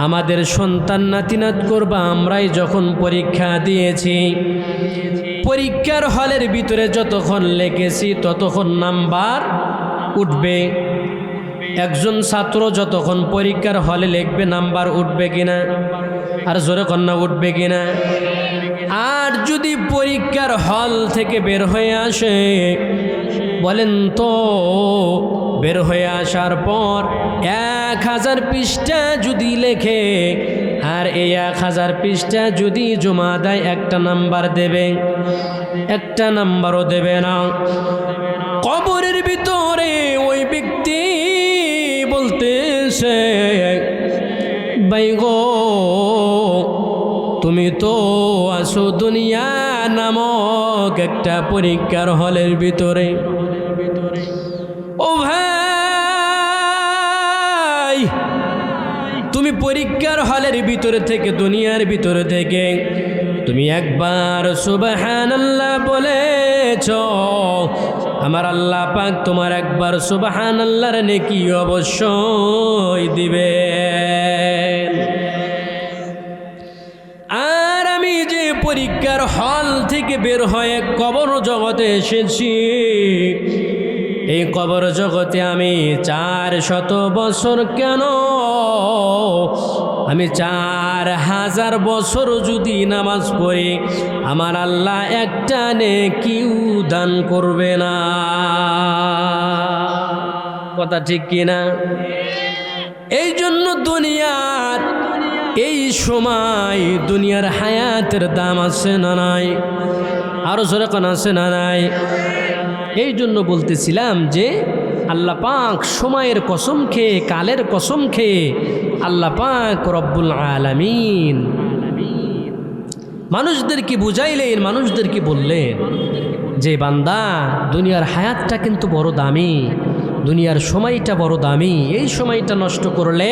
আমাদের সন্তান নাতিনাত করবা আমরাই যখন পরীক্ষা দিয়েছি, পরীক্ষার হলের ভিতরে যতক্ষণ লেগেছি ততক্ষণ নাম্বার উঠবে। একজন ছাত্র যতক্ষণ পরীক্ষার হলে লিখবে নাম্বার উঠবে কিনা? আর জোরে কন্যা উঠবে কিনা? আর যদি পরীক্ষার হল থেকে বের হয়ে আসে, বলেন তো বের হয়ে আসার পর 1000 পৃষ্ঠা যদি লেখে, আর এই 1000 পৃষ্ঠা যদি জমা দেয়, একটা নাম্বার দেবে? একটা নাম্বারও দেবে না। কবরের ভিতরে ওই ব্যক্তি বলতেছে ভাই গো তুমি তো আসো দুনিয়া নামক একটা পরীক্ষার হলের ভিতরে। ও ভাই তুমি পরীক্ষার হলের ভিতরে থেকে, দুনিয়ার ভিতরে থেকে তুমি একবার সুবহানাল্লাহ বলেছ, আমার আল্লাহ পাক তোমার একবার সুবহানাল্লাহর নেকি অবশ্যই দিবেন। আর আমি যে পরীক্ষার হল থেকে বের হয়ে কবর জগতে এসেছি, এই কবর জগতে আমি 400 বছর কেন, আমি 4000 বছর যদি নামাজ পড়ি, আমার আল্লাহ একটা নেকিও দান করবে না। কথা ঠিক কিনা? এই জন্য দুনিয়ার এই সময়, দুনিয়ার হায়াতের দাম আছে না নাই? আরো জোরে কোন আছে না নাই? এই জন্য বলতেছিলাম যে আল্লাহ পাক সময়ের কসম খেয়ে, কালের কসম খেয়ে আল্লাহ পাক রব্বুল আলামিন মানুষদেরকে বুঝাইলেন, মানুষদেরকে বললেন যে বান্দা দুনিয়ার হায়াতটা কিন্তু বড় দামি, দুনিয়ার সময়টা বড় দামি। এই সময়টা নষ্ট করলে,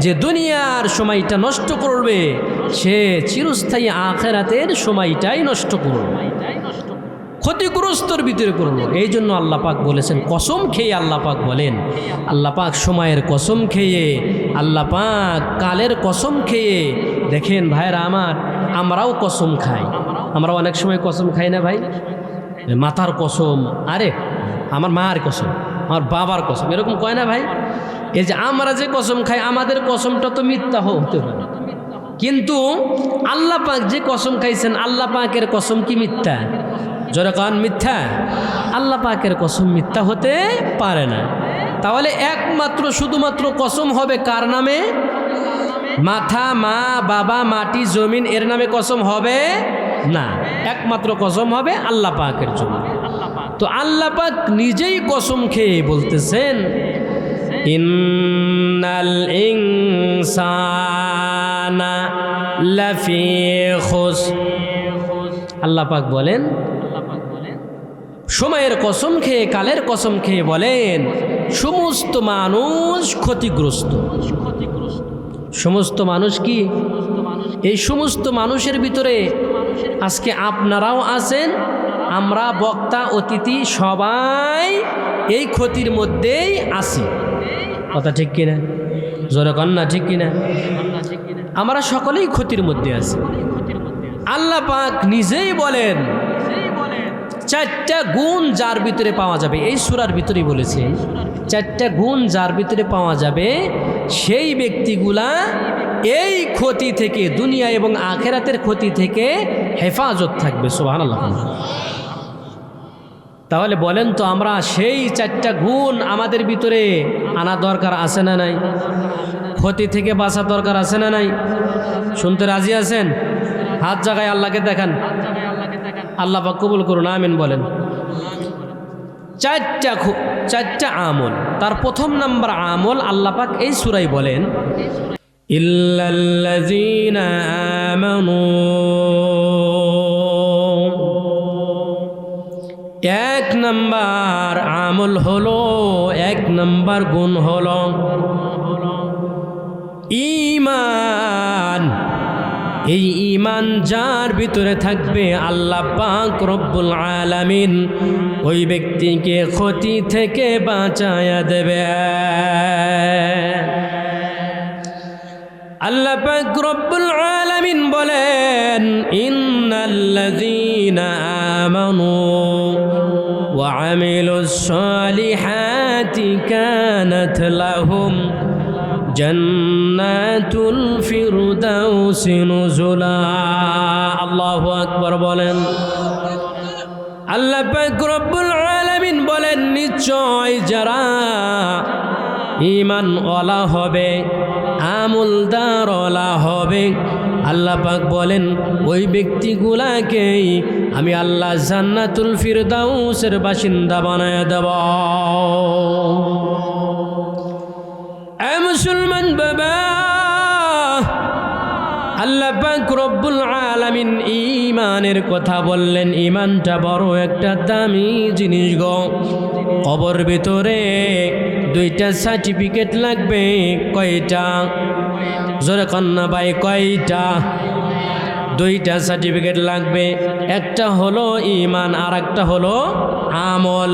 যে দুনিয়ার সময়টা নষ্ট করবে, সে চিরস্থায়ী আখিরাতের সময়টাই নষ্ট করবে, ক্ষতিগ্রস্তর ভিতরে করলো। এই জন্য আল্লাহ পাক বলেছেন, কসম খেয়ে আল্লাহ পাক বলেন, আল্লাহ পাক সময়ের কসম খেয়ে, আল্লাহ পাক কালের কসম খেয়ে। দেখেন ভাইরা আমার, আমরাও কসম খাই, আমরা অনেক সময় কসম খাই না ভাই? মাথার কসম, আরে আমার মার কসম, আমার বাবার কসম, এরকম কয় না ভাই? এই যে আমরা যে কসম খাই, আমাদের কসমটা তো মিথ্যা হতে পারে, কিন্তু আল্লাহ পাক যে কসম খাইছেন, আল্লাহ পাকের কসম কি মিথ্যা? জোরে কান মিথ্যা? আল্লাহ পাকের কসম মিথ্যা হতে পারে না। তাহলে একমাত্র শুধুমাত্র কসম হবে কার নামে? মাথা, মা, বাবা, মাটি, জমিন, এর নামে কসম হবে না। একমাত্র কসম হবে আল্লাহ পাকের জন্য। তো আল্লাহ পাক নিজেই কসম খেয়ে বলতেছেন, ইন্নাল ইনসানা লাফি খুসর। আল্লাহ পাক বলেন, সময়ের কসম খেয়ে, কালের কসম খেয়ে বলেন, সমস্ত মানুষ ক্ষতিগ্রস্ত। সমস্ত মানুষ কি? এই সমস্ত মানুষের ভিতরে আজকে আপনারাও আছেন, আমরা বক্তা অতিথি সবাই এই ক্ষতির মধ্যেই আছি। কথা ঠিক কিনা? জোরে কন না, ঠিক কিনা? আমরা সকলেই ক্ষতির মধ্যে আছি। আল্লাহ পাক নিজেই বলেন, চারটা গুণ যার ভিতরে পাওয়া যাবে, এই সূরার ভিতরেই বলেছেন, চারটা গুণ যার ভিতরে পাওয়া যাবে সেই ব্যক্তিগুলা এই ক্ষতি থেকে, দুনিয়া এবং আখেরাতের ক্ষতি থেকে হেফাজত থাকবে। সুবহানাল্লাহ। তাহলে বলেন তো, আমরা সেই চারটা গুণ আমাদের ভিতরে আনা দরকার আছে না নাই? ক্ষতি থেকে বাঁচা দরকার আছে না নাই? শুনতে রাজি আছেন? হাত জায়গায় আল্লাহকে দেখান। আল্লাহ পাক কবুল করুন, আমিন বলেন। চারটা আমল, তার প্রথম নাম্বার আমল আল্লাহ পাক এই সূরায় বলেন, ইল্লাল্লাযীনা আমানু। এক নাম্বার আমল হলো, এক নাম্বার গুণ হলো ঈমান। এই ঈমান যার ভিতরে থাকবে, আল্লাহ পাক রব্বুল আলামিন ওই ব্যক্তিকে ক্ষতি থেকে বাঁচায়া দেবে। আল্লাহ পাক রব্বুল আলামিন বলেন, ইন্নাল্লাযীনা আমানু ওয়া আমিলুস সালিহাতি কানাত লাহুম জান্নাতুল ফিরদাউসি নুজুলা। আল্লাহু আকবার বলেন। আল্লাহ পাক রব্বুল আলামিন বলেন, নিশ্চয় যারা ঈমান ওয়ালা হবে, আমলদার ওয়ালা হবে, আল্লাহ পাক বলেন ওই ব্যক্তিগুলাকেই আমি আল্লাহ জান্নাতুল ফিরদাউসের বাসিন্দা বানায় দেব। মুসলমান বাবা, আল্লাহ পাক রব্বুল আলামিন ঈমানের কথা বললেন। ঈমানটা বড় একটা দামি জিনিস গো। কবর ভিতরে দুইটা সার্টিফিকেট লাগবে। কয়টা? জোরে কন্যা ভাই, কয়টা? দুইটা সার্টিফিকেট লাগবে। একটা হলো ঈমান, আর একটা হলো আমল।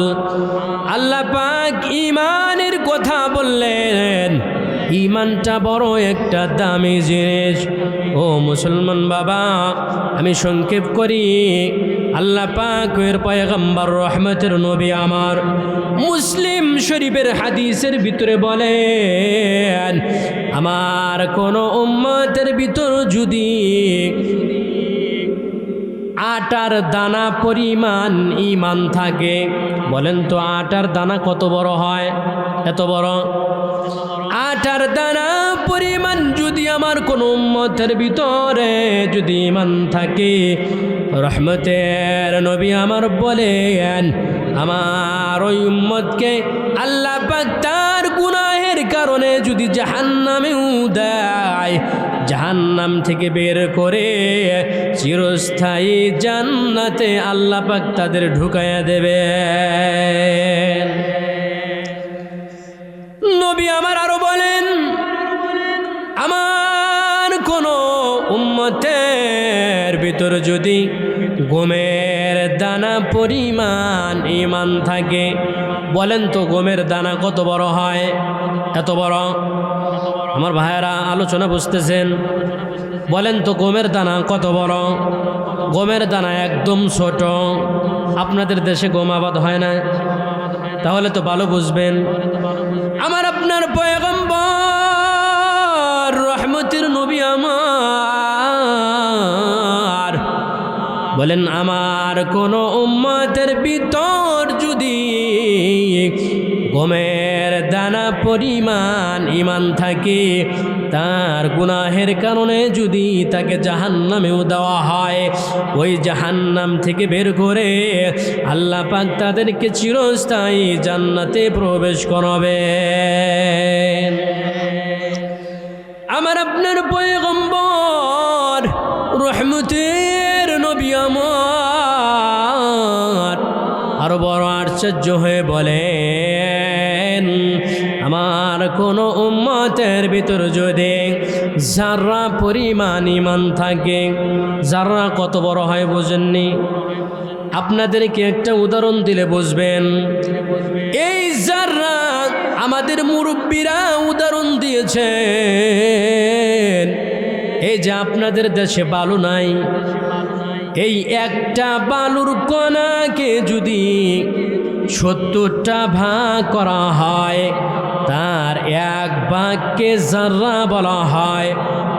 আল্লাহ পাক ঈমানের কথা বললেন। ঈমানটা বড় একটা দামি জিনিস। ও মুসলমান বাবা, আমি সংক্ষেপ করি। আল্লাহ পাকের পয়গম্বর রহমতের নবী আমার মুসলিম শরীফের হাদিসের ভিতরে বলেন, আমার কোন উম্মতের ভিতর যদি আটার দানা পরিমাণ ঈমান থাকে, বলেন তো আটার দানা কত বড় হয়? এত বড় আটার দানা পরিমাণ যদি আমার কোন উম্মতের ভিতরে যদি ঈমান থাকে, রহমতের নবী আমার বলেন, আমার ওই উম্মতকে আল্লাহ পাক তার গুনাহের কারণে যদি জাহান্নামেও দেয়, জাহান্নাম থেকে বের করে চিরস্থায়ী জান্নাতে আল্লাহ পাক তাদের ঢুকাইয়া দেবে। নবী আমার আরো বলেন, আমার কোন উম্মতের ভিতর যদি গমের দানা পরিমাণ ঈমান থাকে, বলেন তো গমের দানা কত বড় হয়? এত বড়। আমার ভাইয়েরা আলোচনা বুঝতেছেন? বলেন তো গমের দানা কত বড়? গমের দানা একদম ছোট। আপনাদের দেশে গম আবাদ হয় না? তাহলে তো ভালো বুঝবেন। আমার আপনার পয়গম্বর রহমতের নবী আমার বলেন, আমার কোন উম্মতের ভিতর যদি গমের দানা পরিমাণ ঈমান থাকে, তার গুনাহের কারণে যদি তাকে জাহান্নামেও দেওয়া হয়, ওই জাহান্নাম থেকে বের করে আল্লাহ পাক তাদেরকে চিরস্থায়ী জান্নাতে প্রবেশ করাবেন। আমার আপনার পয়গম্বর রহমতের নবী আমার আরো বড় আশ্চর্য হয়ে বলেন, আমার কোন উম্মতের ভিতর যদি যারা পরিমাণ ঈমান থাকে, যারা কত বড় হয় বুঝেননি? আপনাদেরকে একটা উদাহরণ দিলে বুঝবেন। এই যারা আমাদের মুরব্বীরা উদাহরণ দিয়েছেন, এই যে আপনাদের দেশে বালু নাই, এই একটা বালুর কণাকে যদি 70টা ভাগ করা হয়, তার এক ভাগকে জাররা বলা হয়।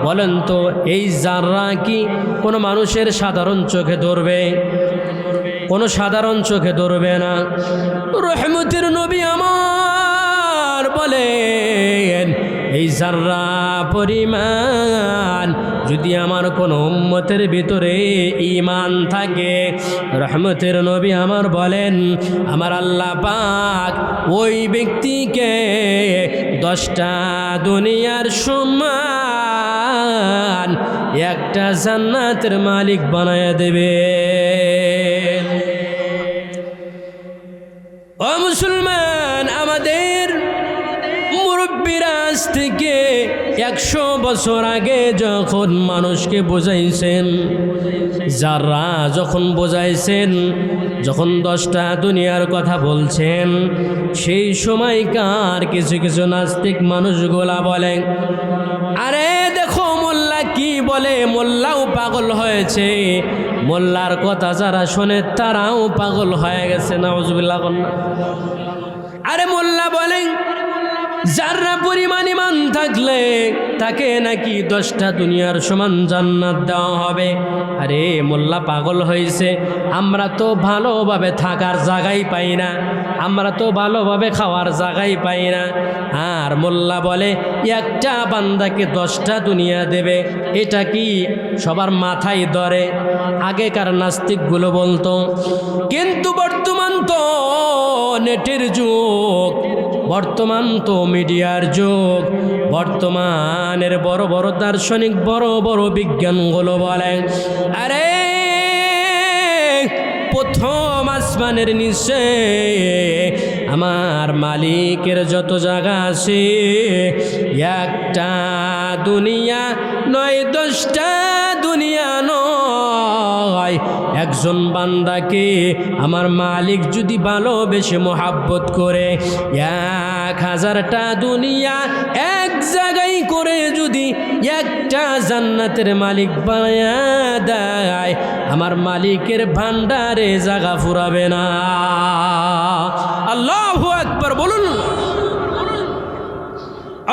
বলেন তো, এই জাররা কি কোনো মানুষের সাধারণ চোখে ধরবে? কোনো সাধারণ চোখে ধরবে না। রহমতের নবী আমার বলেন, এই জাররা পরিমাণ যদি আমার কোনো উম্মতের ভিতরে ঈমান থাকে, রহমতের নবী আমার বলেন, আমার আল্লাহ পাক ওই ব্যক্তিকে 10টা দুনিয়ার সমান একটা জান্নাতের মালিক বানায় দেবে। ও মুসলমান, আমাদের মুরব্বীরা আজ থেকে 100 বছর আগে যখন মানুষকে বোঝাইছেন, যারা যখন বোঝাইছেন, যখন 10টা দুনিয়ার কথা বলছেন, সেই সময়কার কিছু কিছু নাস্তিক মানুষগুলা বলেন, আরে দেখো মোল্লা কি বলে, মোল্লাও পাগল হয়েছে, মোল্লার কথা যারা শোনে তারাও পাগল হয়ে গেছে। নাউজুবিল্লাহ। আরে মোল্লা বলেন যারা পরিমাণ ঈমান থাকলে তাকে নাকি 10টা দুনিয়ার সমান জান্নাত দেওয়া হবে। আরে মোল্লা পাগল হয়েছে, আমরা তো ভালোভাবে থাকার জায়গাই পাই না, আমরা তো ভালোভাবে খাওয়ার জায়গাই পাই না, আর মোল্লা বলে একটা বান্দাকে 10টা দুনিয়া দেবে। এটা কি সবার মাথায় ধরে? আগেকার নাস্তিকগুলো বলতো, কিন্তু বর্তমান তো নেটের যুগ, বর্তমান তো মিডিয়ার যুগ, বর্তমানের বড় বড় দার্শনিক, বড় বড় বিজ্ঞানগুলো বলে, আরে প্রথম আসমানের নিচে আমার মালিকের যত জায়গা আছে, একটা দুনিয়া নয়, 10টা দুনিয়া নয়, একজন বান্দাকে আমার মালিক যদি ভালোবেসে মোহাব্বত করে 1000টা দুনিয়া এক জায়গায় করে যদি একটা জান্নাতের মালিক বানায়া দেয়, আমার মালিকের ভান্ডারে জায়গা ফুরাবে না। আল্লাহু আকবার বলুন।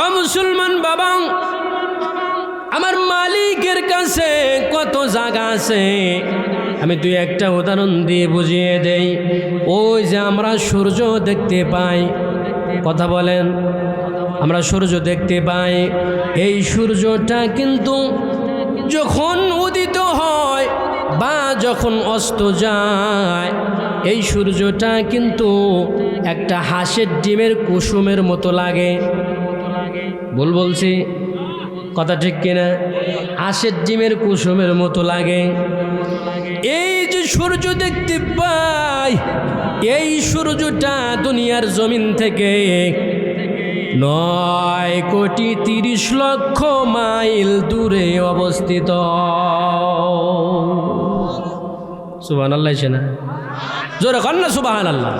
ও মুসলমান বাবা, আমার মালিকের কাছে কত জায়গা আছে, আমি তুই একটা উদাহরণ দিয়ে বুঝিয়ে দেই। ওই যে আমরা সূর্য দেখতে পাই, কথা বলেন, আমরা সূর্য দেখতে পাই, এই সূর্যটা কিন্তু যখন উদিত হয় বা যখন অস্ত যায়, এই সূর্যটা কিন্তু একটা হাঁসের ডিমের কুসুমের মতো লাগে। ভুল বলছি? কথা ঠিক কিনা? হাঁসের ডিমের কুসুমের মতো লাগে। এই যে সূর্য দেখতে পাই, এই সূর্যটা দুনিয়ার জমিন থেকে 9,30,00,000 মাইল দূরে অবস্থিত। সুবহানাল্লাহ, না জোরে কর না সুবহানাল্লাহ।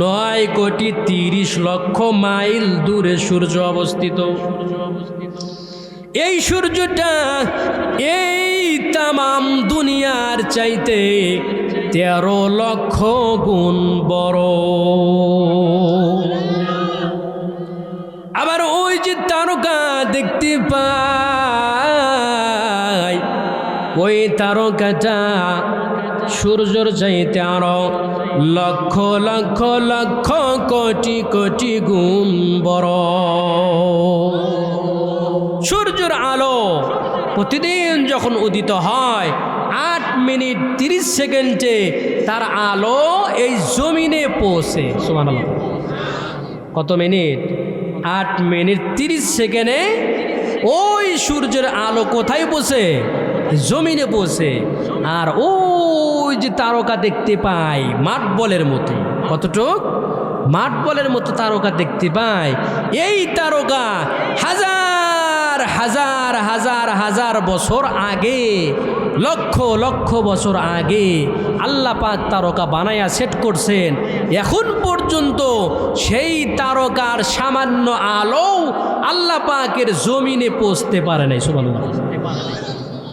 9,30,00,000 মাইল দূরে সূর্য অবস্থিত। এই সূর্যটা এই তামাম দুনিয়ার চাইতে 13 লক্ষ গুণ বড়। আবার ওই যে তারকা দেখতে পাই, ওই তারকাটা সূর্যের চাইতে আরো লক্ষ লক্ষ লক্ষ কোটি কোটি গুণ বড়। সূর্যের আলো প্রতিদিন যখন উদিত হয় 8 মিনিট 30 সেকেন্ডে তার আলো এই জমিনে পৌঁছে। সুবহানাল্লাহ, কত মিনিট? 8 মিনিট 30 সেকেন্ডে ওই সূর্যের আলো কোথায় পৌঁছে? জমিনে পৌঁছে। আর ওই যে তারকা দেখতে পাই মাঠ বলের মতো, কতটুক? মাঠ বলের মতো তারকা দেখতে পাই। এই তারকা হাজার হাজার হাজার হাজার বছর আগে, লক্ষ লক্ষ বছর আগে আল্লাহ পাক তারকা বানায়া সেট করছেন। এখন পর্যন্ত সেই তারকার সামান্য আলো আল্লাহ পাকের জমিনে পৌঁছতে পারে নাই। সুবহানাল্লাহ।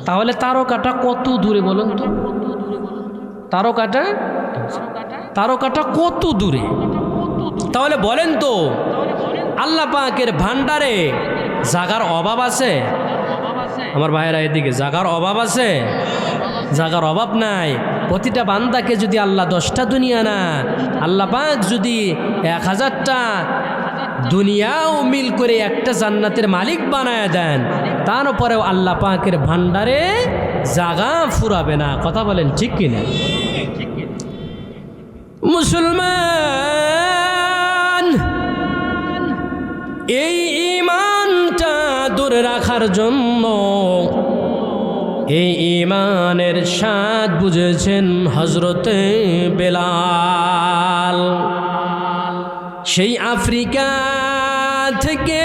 তাহলে তারকাটা কত দূরে বলেন তো? তারকাটা কত দূরে? তাহলে বলেন তো, আল্লাহ পাকের ভান্ডারে জাগার অভাব আছে? আমার ভাইয়েরা এদিকে, জাগার অভাব আছে? জাগার অভাব নাই। প্রতিটা বান্দাকে যদি আল্লাহ 10টা দুনিয়া না, আল্লাহ পাক যদি 1000টা দুনিয়াও মিল করে একটা জান্নাতের মালিক বানায় দেন, তারপরেও আল্লাহ পাকের ভান্ডারে জাগা ফুরাবে না। কথা বলেন ঠিক কিনা? মুসলমান, এই ঈমানটা দূরে রাখার জন্য এই ঈমানের স্বাদ বুঝেছেন হযরতে বেলাল। সেই আফ্রিকা থেকে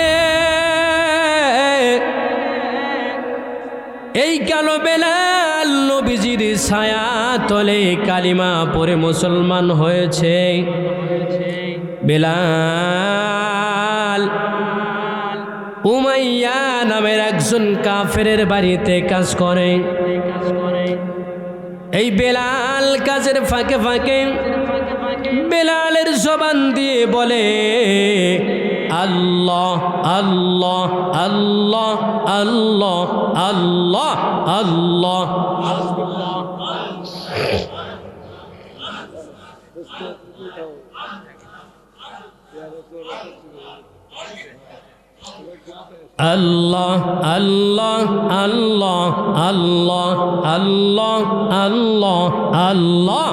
এই কালো বেলাল নবীজির ছায়া তলে কালিমা পড়ে মুসলমান হয়েছে। বেলাল উমাইয়া নামের একজন কাফেরের বাড়িতে কাজ করে। এই বেলাল কাজের ফাঁকে ফাঁকে বেলালের জবান দিয়ে বলে আল্লাহ আল্লাহ আল্লাহ আল্লাহ আল্লাহ আল্লাহ। আল্লাহ আল্লাহ আল্লাহ আল্লাহ আল্লাহ আল্লাহ আল্লাহ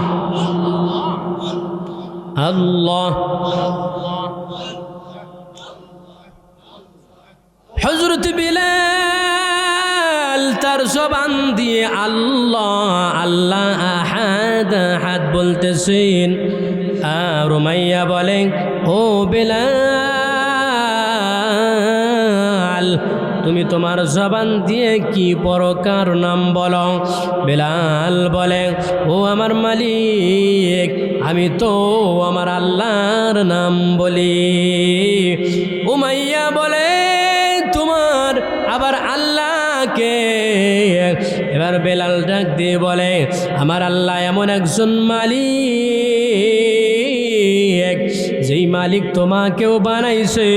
আল্লাহ। হযরত বিলাল তার জবান দিয়ে আল্লাহ আল্লাহ আহাদ আহাদ বলতেছেন। আর উমাইয়া বলেন, ও বিলাল, তুমি তোমার জবান দিয়ে কি প্রকার নাম বলো? বেলাল বলে, ও আমার মালিক, আমি তো আমার আল্লাহর নাম বলি। উমাইয়া বলে, তোমার আবার আল্লাহকে? এবার বেলাল ডাক দিয়ে বলে, আমার আল্লাহ এমন একজন মালিক, যেই মালিক তোমাকেও বানাইছে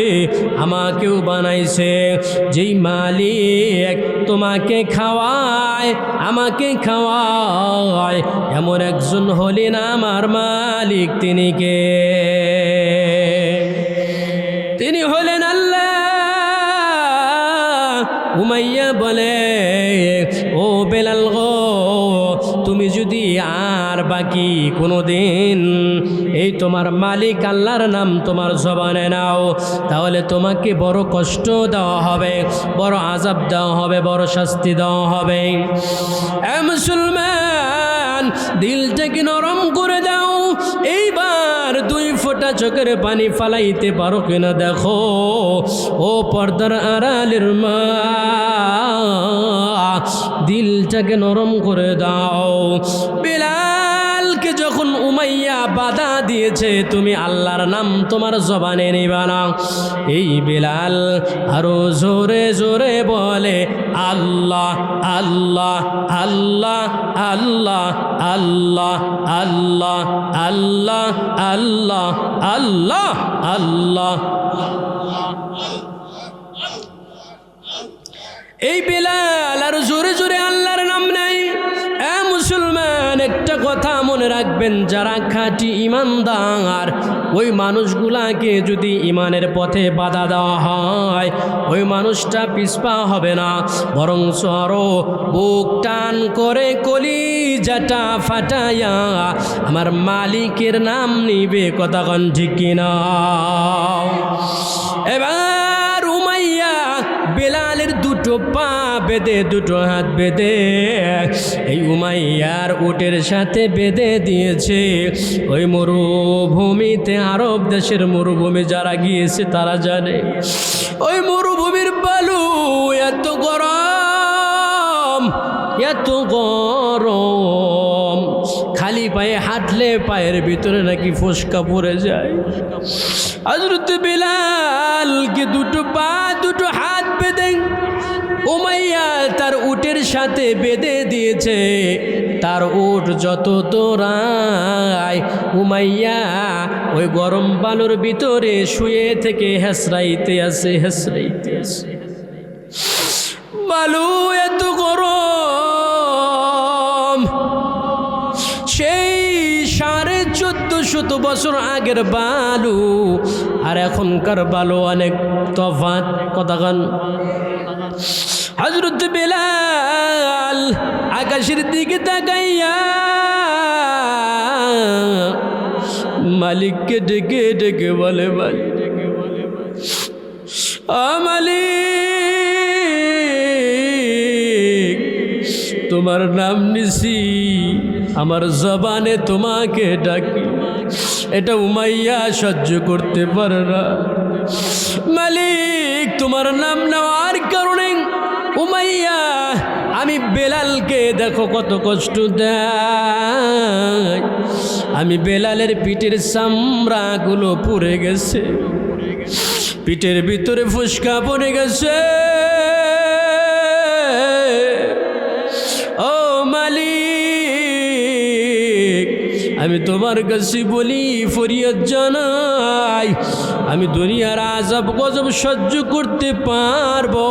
আমাকেও বানাইছে, যেই মালিক তোমাকে খাওয়ায় আমাকে খাওয়ায়, এমন একজন হলেন আমার মালিক। তিনি কে? তিনি হলেন আল্লাহ। উমাইয়া বলে, ও বেলাল গো, তুমি যদি আর বাকি কোনো দিন এই তোমার মালিক আল্লাহর নাম তোমার জবানে নাও, তাহলে তোমাকে বড় কষ্ট দেওয়া হবে, বড় আযাব দেওয়া হবে, বড় শাস্তি দেওয়া হবে। এ মুসলমান, দিলটাকে নরম করে দাও। এইবার 2 ফোঁটা চোখের পানি ফালাইতে পারো কিনা দেখো। ও পর্দার আড়ালের মা, দিলটাকে নরম করে দাও। বেলালকে যখন উমাইয়া বাধা দিয়েছে, তুমি আল্লাহর নাম তোমার জবানে নিবা না। এই বেলাল আরো জোরে জোরে বলে আল্লাহ আল্লাহ আল্লাহ আল্লাহ আল্লাহ আল্লাহ আল্লাহ আল্লাহ আল্লাহ আল্লাহ। এই বেলাল আর জোরে জোরে আল্লাহর নাম নেই। মুসলমান, একটা কথা মনে রাখবেন, যারা খাঁটি ইমানদার ওই মানুষগুলাকে যদি ইমানের পথে বাধা দেওয়া হয়, ওই মানুষটা পিছপা হবে না, বরং আরো বুক টান করে কলিজাটা ফাটাইয়া আমার মালিকের নাম নিবে। কথা কন ঠিক কিনা? এবার উমাইয়া বেলালের দুটো পা বেঁধে, দুটো হাত বেঁধে এই উমাইয়ার উটের সাথে বেঁধে দিয়েছে। ওই মরুভূমিতে, আরব দেশের মরুভূমি যারা গিয়েছে তারা জানে, ওই মরুভূমির বালু এত গরম, এত গরম, খালি পায়ে হাঁটলে পায়ের ভিতরে নাকি ফোসকা পড়ে যায়। হযরত বেলালকে দুটো পা দুটো হাত বেঁধে উমাইয়া তার উটের সাথে বেঁধে দিয়েছে। তার উট যত দৌড়ায়, উমাইয়া ওই গরম বালুর ভিতরে শুয়ে থেকে হেসরাইতে আছে, হেসরাইতে আছে। বালু এত গরম, সেই 1450 বছর আগের বালু আর এখনকার বালু অনেক তফাৎ। কথা কান। হযরত বেলাল আকাশের দিকে তাকাইয়া মালিককে ডেকে ডেকে বলে, মালিক, তোমার নাম নিছি, আমার জবানে তোমাকে ডাকি, এটা উমাইয়া সহ্য করতে পারে না। মালিক, তোমার নাম নেওয়ার কারণে উমাইয়া আমি বেলালকে দেখো কত কষ্ট দেয়। আমি বেলালের পিঠের চামড়াগুলো পুড়ে গেছে, পিঠের ভিতরে ফুসকা পড়ে গেছে। ও মালিক, আমি তোমার কাছে বলি, ফরিয়াদ জানাই, আমি দুনিয়ার আযাব গজব সহ্য করতে পারবো,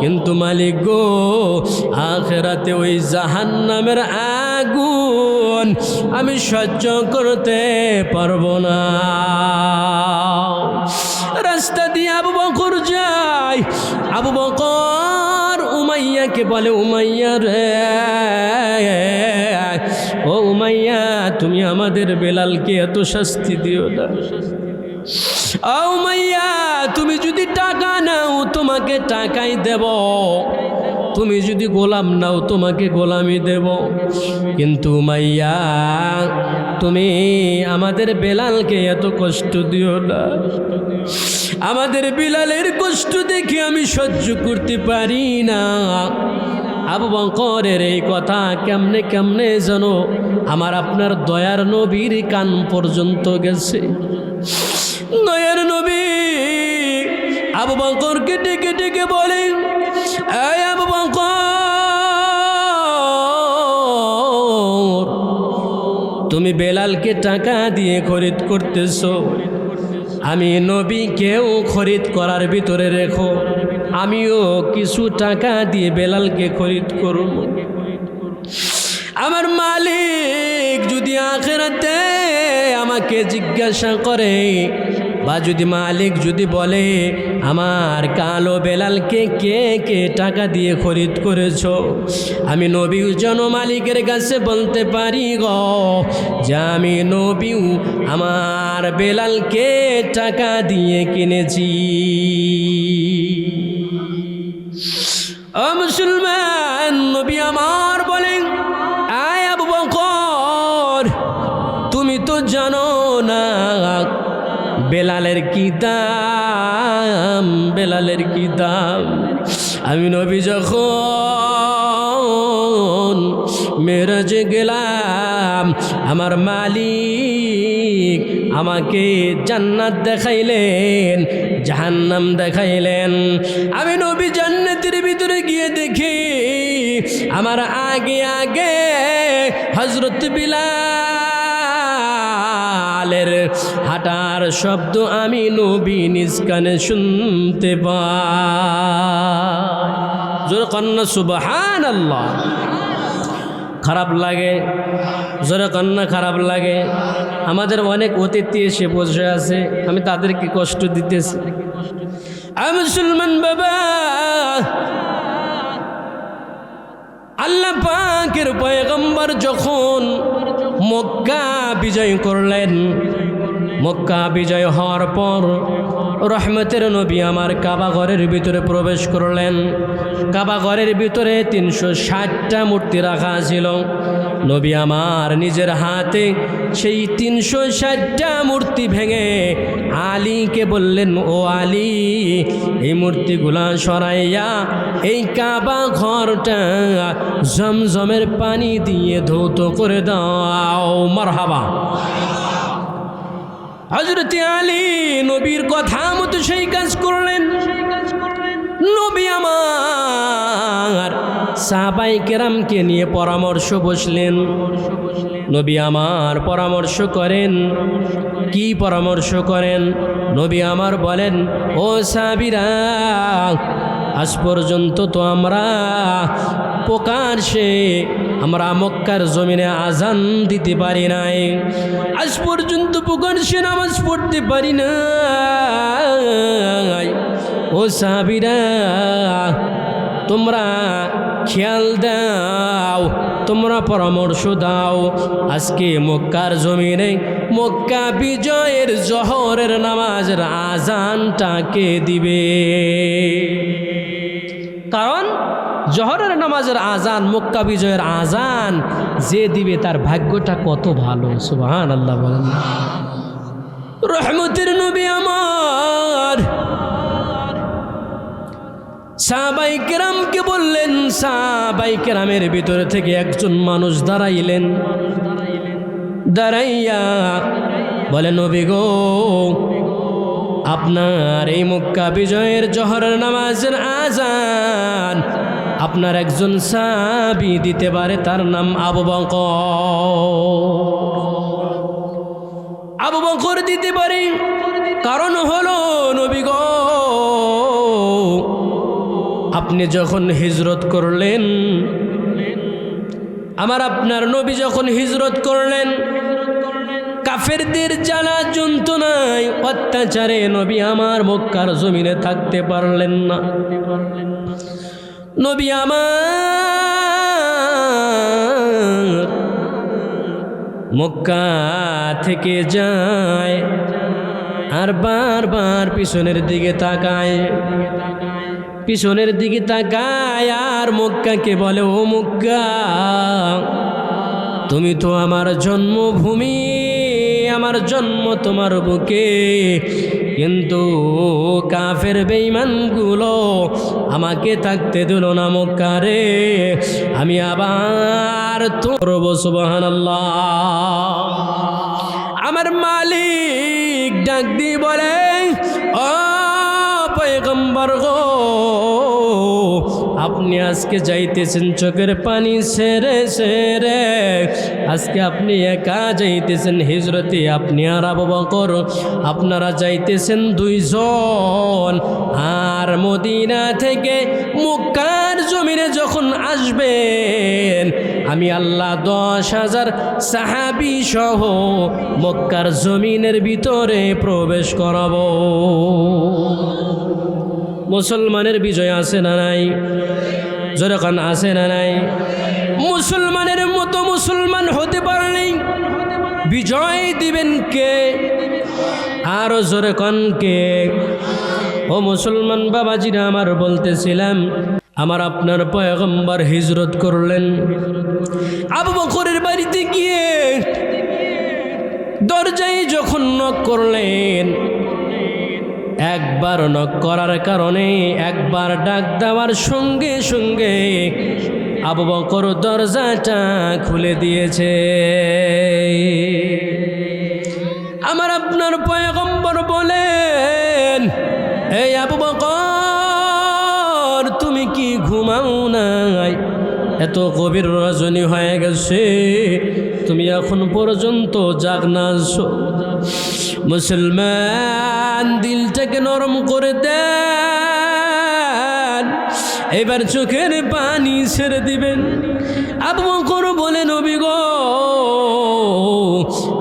কিন্তু মালিক গো, আখিরাতে ওই জাহান্নামের আগুন আমি সহ্য করতে পারবো না। রাস্তা দিয়ে আবু বকর যায়। আবু বকর উমাইয়াকে বলে, উমাইয়া রে, ও উমাইয়া, তুমি আমাদের বেলালকে এত শাস্তি দিও না। ও উমাইয়া, তুমি যদি টাকা নাও তোমাকে টাকাই দেব, তুমি যদি গোলাম নাও তোমাকে গোলামি দেব, কিন্তু উমাইয়া তুমি আমাদের বেলালকে এত কষ্ট দিও না। আমাদের বেলালের কষ্ট দেখে আমি সহ্য করতে পারি না। আবু বকরের এই কথা কেমনে কেমনে যেন আমার আপনার দয়ার নবীর কান পর্যন্ত গেছে। দয়ার নবী আবু বকরকে ডেকে ডেকে বলে, এই আবু বকর, তুমি বেলালকে টাকা দিয়ে খরিদ করতেছো, আমি নবীকেও খরিদ করার ভিতরে রেখো, আমিও কিছু টাকা দিয়ে বেলালকে খরিদ করব। আমার মালিক যদি আখিরাতে আমাকে জিজ্ঞাসা করে, বা যদি মালিক যদি বলে আমার কালো বেলালকে কে কে টাকা দিয়ে খরিদ করেছ, আমি নবীও যেন মালিকের কাছে বলতে পারি গো যে আমি নবীও আমার বেলালকে টাকা দিয়ে কিনেছি। ও মুসলমান, নবী আমার বলেন, আয় আবু বকর, তুমি তো জানো না বেলালের কি দাম, বেলালের কি দাম। আমি নবী যখন যখন মেরাজে গেলাম, আমার মালিক আমাকে জান্নাত দেখাইলেন, জাহান্নাম দেখাইলেন। আমি নবী জান্নাতের ভিতরে গিয়ে দেখি আমার আগে আগে হযরত বিলালের হাঁটার শব্দ আমি নবী নিজ কানে শুনতে পাই। জোরে কন্যা সুবহানাল্লাহ। খারাপ লাগে, জোরে কন্যা খারাপ লাগে। আমাদের অনেক অতিথি এসে বসে আছে, আমি তাদেরকে কষ্ট দিতেছি। মুসলমান বাবা, আল্লাহ পাকের পয়গম্বর যখন মক্কা বিজয় করলেন, মক্কা বিজয় হওয়ার পর রহমতের নবী আমার কাবা ঘরের ভিতরে প্রবেশ করলেন। কাবা ঘরের ভিতরে 360টা মূর্তি রাখা ছিল। নবী আমার নিজের হাতে সেই 360টা মূর্তি ভেঙে আলীকে বললেন, ও আলী, এই মূর্তিগুলা সরাইয়া এই কাবা ঘরটা জমজমের পানি দিয়ে ধৌত করে দাও। মারহাবা। হযরত আলী নবীর কথা মতো সেই কাজ করলেন। নবী আমার সাহাবায়ে কেরামকে নিয়ে পরামর্শ বসলেন। নবী আমার পরামর্শ করেন। কি পরামর্শ করেন? নবী আমার বলেন, ও সাহাবীরা, আজ পর্যন্ত তো আমরা প্রকাশ্যে আমরা মক্কার জমিনে আজান দিতে পারি নাই, আজ পর্যন্ত প্রকাশ্যে নামাজ পড়তে পারি নাই। ও সাহাবীরা, তোমরা খেয়াল দাও, তোমরা পরামর্শ দাও, আজকে মক্কার জমিনে মক্কা বিজয়ের জোহরের নামাজের আজানটাকে দিবে। কারণ জোহরের নামাজের আজান, মক্কা বিজয়ের আজান যে দিবে তার ভাগ্যটা কত ভালো। সুবহানাল্লাহ বলেন। রহমতের নবী আমার সাহাবায়ে কেরামকে বললেন। সাহাবায়ে কেরামের ভিতরে থেকে একজন মানুষ দাঁড়াইলেন। দাঁড়াইয়া বলে, নবী গো, আপনার এই মক্কা বিজয়ের জোহরের নামাজের আজান আপনার একজন সাহাবী দিতে পারে, তার নাম আবু বকর। আবু বকর দিতে পারে। কারণ হলো, নবী গো, আপনি যখন হিজরত করলেন, আমার আপনার নবী যখন হিজরত করলেন, কাফেরদের জ্বালা যন্ত্রণায় অত্যাচারে নবী আমার মক্কার জমিনে থাকতে পারলেন না। নবী আমার মক্কা থেকে যায় আর বারবার পিছনের দিকে তাকায়, পিছনের দিকে তাকায় আর মক্কাকে বলে, ও মক্কা, তুমি তো আমার জন্মভূমি, আমার জন্ম তোমার বুকে, কিন্তু কাফের বেঈমানগুলো আমাকে থাকতে দিল না মক্কা রে, আমি আবার করব। সুবহানাল্লাহ। আমার মালিক ডাক দিয়ে বলে, ও পয়গম্বর গো, আপনি আজকে যাইতেছেন চোখের পানি ছেড়ে ছেড়ে, আজকে আপনি একা যাইতেছেন হিজরতে, আপনি আর আবু বকর আপনারা যাইতেছেন দুইজন। আর মদিনা থেকে মক্কার জমিনে যখন আসবেন, আমি আল্লাহ 10,000 সাহাবী সহ মক্কার জমিনের ভিতরে প্রবেশ করাবো। মুসলমানের বিজয় আছে না নাই? জোরে কান আছে না নাই? মুসলমানের মতো মুসলমান হতে পারলেই বিজয় দিবেন কে? আরো জোরে কান কে? ও মুসলমান বাবাজিরা, আমার বলতেছিলাম, আমার আপনার পয়গম্বর হিজরত করলেন। আবু বকরের বাড়িতে গিয়ে দরজায় যখন নক করলেন, একবার নক করার কারণে, একবার ডাক দেওয়ার সঙ্গে সঙ্গে আবু বকর দরজাটা খুলে দিয়েছে। আমার আপনার পয়গম্বর বলেন, এই আবু বকর তুমি কি ঘুমাও নাই? এত গভীর রজনী হয়ে গেছে, তুমি এখন পর্যন্ত জাগনা আছো? মুসলমান দিলটাকে নরম করে দেন, এবার চোখের পানি ছেড়ে দিবেন। আবু বকর বলে, নবী গো,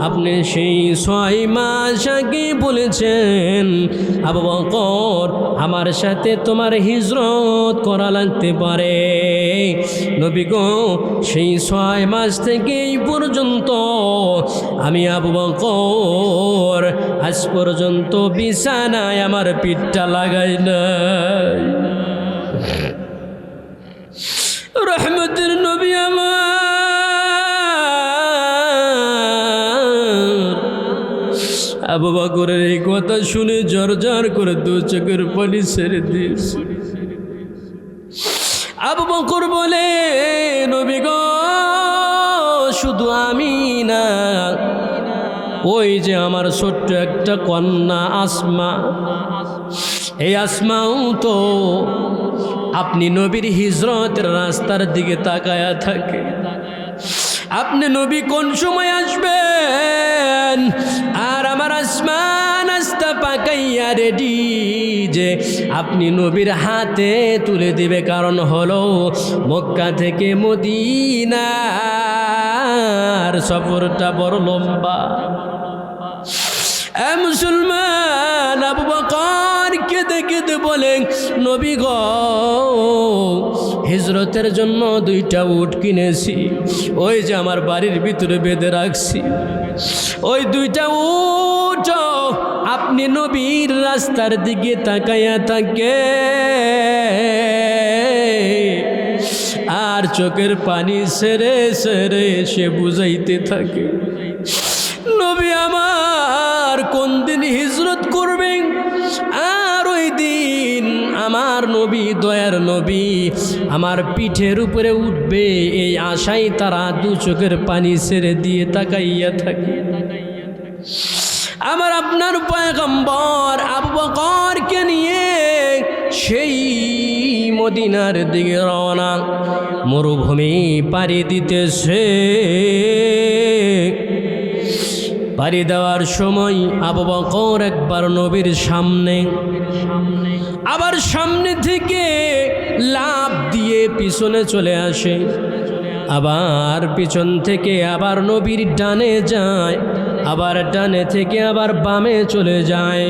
আপনি সেই 6 মাস আগে বলেছেন আবু বকর আমার সাথে তোমার হিজরত করা লাগতে পারে। নবী গো, সেই 6 মাস থেকে এই পর্যন্ত আমি আবু বকর আজ পর্যন্ত বিছানায় আমার পিঠটা লাগাই নাই। রহমতের নবী আমার আবু বকরের এই কথা শুনে ঝরঝর করে 2 চোখের পানি ছেড়ে দিয়েছে। আবু বকর বলে, নবী গো, শুধু আমি না, ওই যে আমার ছোট্ট একটা কন্যা আসমা, এই আসমাও তো আপনি নবীর হিজরতের রাস্তার দিকে তাকায়া থাকে। আপনি নবী কোন সময় আসবেন? আর আমার আসমান আস্তা পাকাইয়া রেডি যে আপনি নবীর হাতে তুলে দিবে। কারণ হলো মক্কা থেকে মদিনার সফরটা বড় লম্বা। মুসলমান আবু বকর কেঁদে কেঁদে বলেন, নবী গো, হিজরতের জন্য 2টা উট কিনেছি, ওই যে আমার বাড়ির ভিতরে বেঁধে রাখছি। ওই 2টা উট আপনি নবীর রাস্তার দিকে তাকাইয়া থাকে আর চোখের পানি ছেড়ে ছেড়ে সে বুঝাইতে থাকে, নবী আমার কোন দিন হিজরত করবেন, আর ওই দিন আমার নবী, দয়ার নবী আমার পিঠের উপরে উঠবে, এই আশায় তারা 2 চোখের পানি ছেড়ে দিয়ে তাকাইয়া থাকে। আমার আপনার পয়গম্বর আবু বকরকে নিয়ে সেই মদিনার দিকে রওনা। মরুভূমি পাড়ি দিতেছে। পাড়ি দেওয়ার সময় আবু বকর একবার নবীর সামনে, আবার সামনে থেকে লাফ দিয়ে পিছনে চলে আসে, আবার পিছন থেকে আবার নবীর ডানে যায়, আবার ডানে থেকে আবার বামে চলে যায়।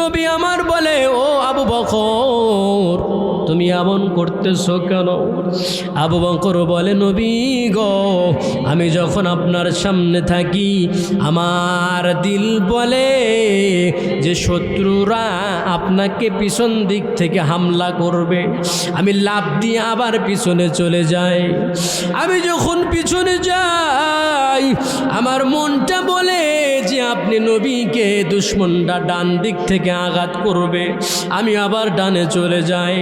নবী আমার বলে, ও আবু বকর তুমি এমন করতেছো কেন? আবু বকর বলে, নবী গো, আমি যখন আপনার সামনে থাকি আমার দিল বলে যে শত্রুরা আপনাকে পিছন দিক থেকে হামলা করবে। আমি লাফ দিয়ে আবার পিছনে চলে যাই। আমি যখন পিছনে যাই আমার মনটা বলে যে আপনি নবীকে দুশমনরা ডান দিক থেকে আঘাত করবে। আমি আবার ডানে চলে যাই।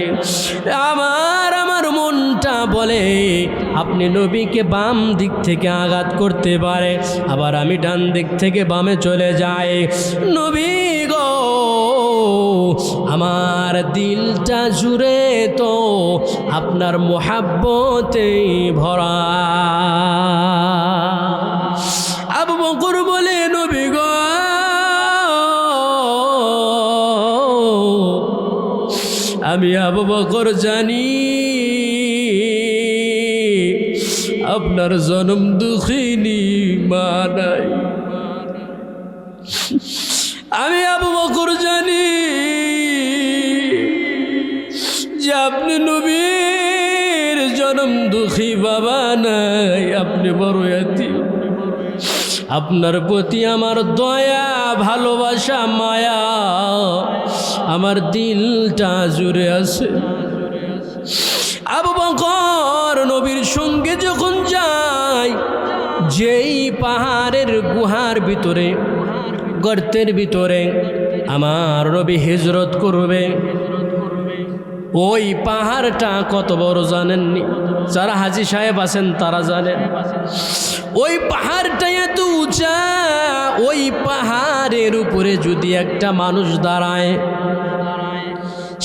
আমার মনটা বলে আপনি নবীকে বাম দিক থেকে আঘাত করতে পারে। আবার আমি ডান দিক থেকে বামে চলে যাই। নবী গো, আমার দিলটা জুড়ে তো আপনার মোহাব্বতে ভরা। আবু বকর বলে, নবী গো, আমি আবু বকর জানি আপনার জনম দুঃখিনী মা নাই। আমি আবু বকর জানি যে আপনি নবীর জনম দুঃখী বাবা নাই, আপনি বড় এতিম। আপনার প্রতি আমার দয়া, ভালোবাসা, মায়া আমার দিলটা জুড়ে আছে। আবু বকর নবীর সঙ্গে যখন যায়, যেই পাহাড়ের গুহার ভিতরে, গর্তের ভিতরে আমার নবী হিজরত করবে, ওই পাহাড়টা কত বড় জানেননি? যারা হাজী সাহেব আছেন তারা জানেন। ওই পাহাড়টা এত উঁচা, ওই পাহাড়ের উপরে যদি একটা মানুষ দাঁড়ায়,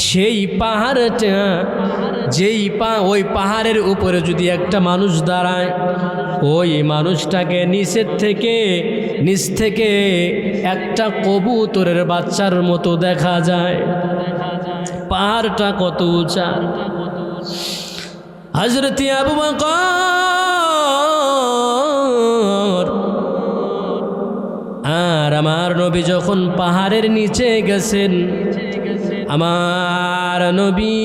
সেই পাহাড়টা ওই পাহাড়ের উপরে যদি একটা মানুষ দাঁড়ায়, ওই মানুষটাকে নিচ থেকে একটা কবুতরের বাচ্চার মতো দেখা যায়। পাহাড়টা কত উঁচা। হযরত আবু বকর আর আমার নবী যখন পাহাড়ের নিচে গেছেন, আমার নবী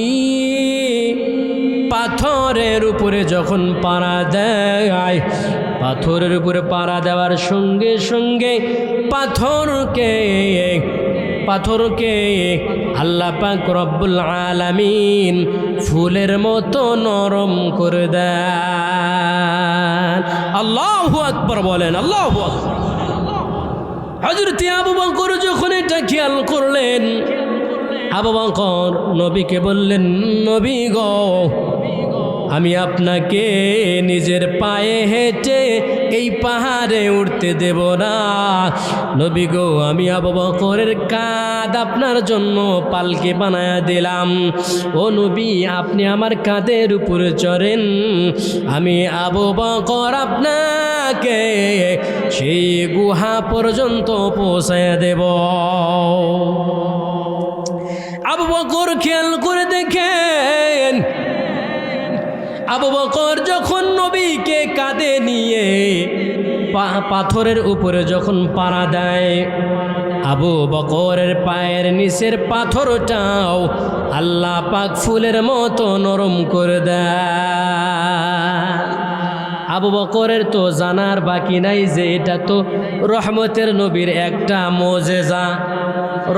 পাথরের উপরে যখন পাড়া দেয়, পাথরের উপরে পাড়া দেওয়ার সঙ্গে সঙ্গে পাথরকে আল্লাহ পাক রব্বুল আলামিন ফুলের মতো নরম করে দেন। আল্লাহু আকবার বলেন, আল্লাহু আকবার। হযরত আবু বকর যখন এটা খেয়াল করলেন, আবু বকর নবীকে বললেন, নবী গো, আমি আপনাকে নিজের পায়ে হেঁটে এই পাহাড়ে উঠতে দেব না। নবী গো, আমি আবু বকরের কাঁধ আপনার জন্য পালকি বানায়া দিলাম। ও নবী, আপনি আমার কাঁধের উপরে চড়েন, আমি আবু বকর আপনাকে সেই গুহা পর্যন্ত পৌঁছায়া দেব। আবু বকর খেয়াল করে দেখেন, আবু বকর যখন নবীকে কাঁধে নিয়ে পাথরের উপরে যখন পাড়া দেয়, আবু বকরের পায়ের নিচের পাথরটাও আল্লাহ পাক ফুলের মতো নরম করে দেয়। আবু বকরের তো জানার বাকি নাই যে এটা তো রহমতের নবীর একটা মোজেজা,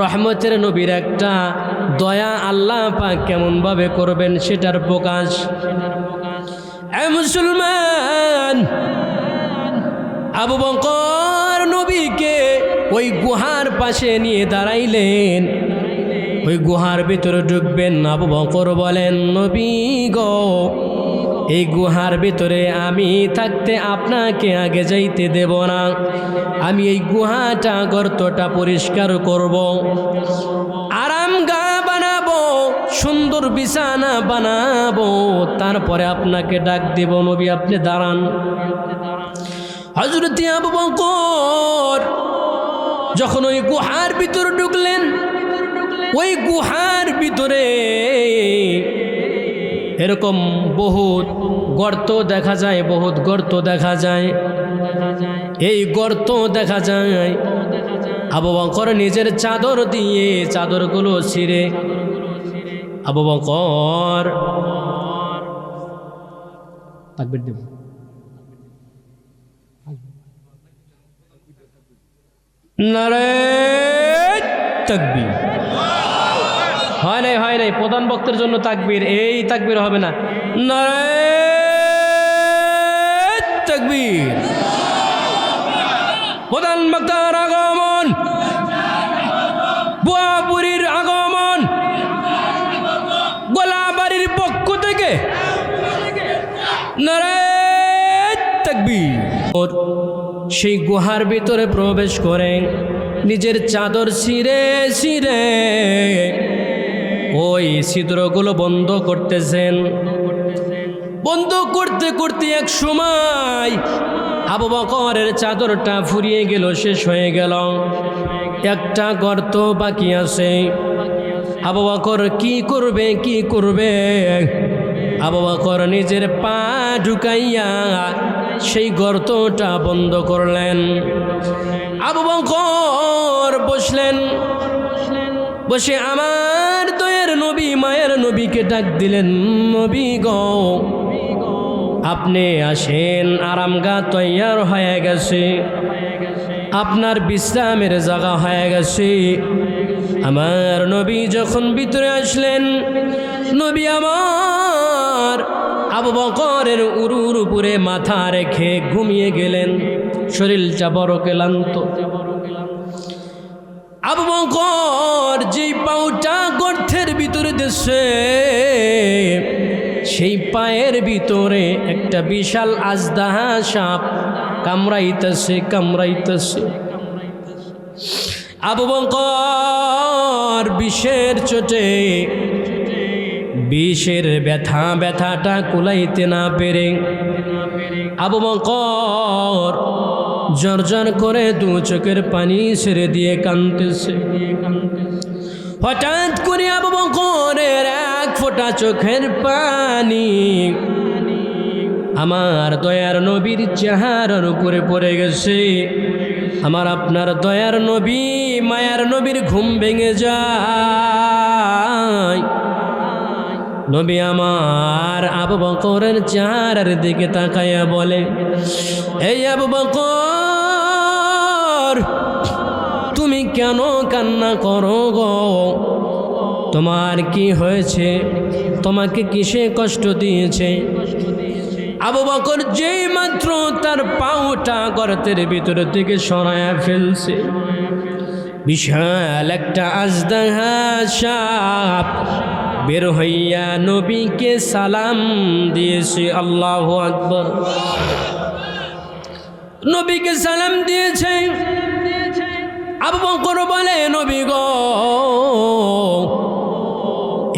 রহমতের নবীর একটা দয়া আল্লাহ পাক কেমনভাবে করবেন সেটার প্রকাশ। এ মুসলমান, আবু বকর নবীকে ওই গুহার পাশে নিয়ে দাঁড়াইলেন, ওই গুহার ভিতরে ঢুকবেন। আবু বকর বলেন, নবী গো, এই গুহার ভিতরে আমি থাকতে আপনাকে আগে যাইতে দেব না। আমি এই গুহাটা, গর্তটা পরিষ্কার করব, আরামগাহ বানাবো, সুন্দর বিছানা বানাবো, তারপরে আপনাকে ডাক দেব। নবী আপনি দাঁড়ান। হযরত আবু বকর যখন ওই গুহার ভিতরে ঢুকলেন, ওই গুহার ভিতরে এরকম বহুত গর্ত দেখা যায়, বহুত গর্ত দেখা যায়। এই গর্ত দেখা যায়, আবু বকর নিজের চাদর দিয়ে চাদরগুলো ছিঁড়ে, আবু বকর তাকবীর দেব, নারে তাকবীর। হয় নাই প্রধান বক্তার জন্য তাকবীর, এই তাকবীর হবে না। নারে তাকবীর। প্রধান বক্তার আগমন, বুয়াপুরীর আগমন, গোলাবাড়ির পক্ষ থেকে নারে তাকবীর। সেই গুহার ভিতরে প্রবেশ করে নিজের চাদর ছিঁড়ে ওই ছিদ্রগুলো বন্ধ করতেছেন। বন্ধ করতে করতে এক সময় আবু বকরের চাদরটা ফুরিয়ে গেল, শেষ হয়ে গেল। একটা গর্ত বাকি আছে। আবু বকর কি করবে? আবু বকর নিজের পা ঢুকাইয়া সেই গর্তটা বন্ধ করলেন। আবু বকর বসলেন, বসে আমার দয়ের নবী, মায়ের নবীকে ডাক দিলেন, নবী গো, আপনি আসেন, আরামগাহ তৈয়ার হয়ে গেছে, আপনার বিশ্রামের জায়গা হয়ে গেছে। আমার নবী যখন ভিতরে আসলেন, নবী আমার আবু বকরের উরুর উপরে মাথা রেখে ঘুমিয়ে গেলেন। শরীরটা বড় ক্লান্ত। আবু বকর যেই পাউটা গর্তের ভিতরে দিছে, সেই পায়ের ভিতরে একটা বিশাল আজদাহা সাপ কামড়াইতেছে। আবু বকর বিষের চোটে বিষের ব্যথাটা কুলাইতে না পেরে আবু বকর জর্জর করে দু চোখের পানি ছেড়ে দিয়ে কাঁদতেছে। হঠাৎ করে আবু বকরের এক ফোঁটা চোখের পানি আমার দয়ার নবীর চেহারার উপরে পড়ে গেছে। আমার আপনার দয়ার নবী মায়ার নবীর ঘুম ভেঙে যায়। নবী আমার আবু বকরের চেহারার দিকে তাকাইয়া বলে, এই আবু বকর, তুমি কেন কান্না করো গো? তোমার কি হয়েছে? তোমাকে কিসে কষ্ট দিয়েছে? আবু বকর যেই মাত্র তার পাউটা গর্তের ভিতর থেকে সরায়া ফেলছে, বিশাল একটা আজদাহা সাপ বের হইয়া নবীকে সালাম দিয়েছে। আল্লাহু আকবার। নবীকে সালাম দিয়েছে। আবু বকর বলে, নবী গো,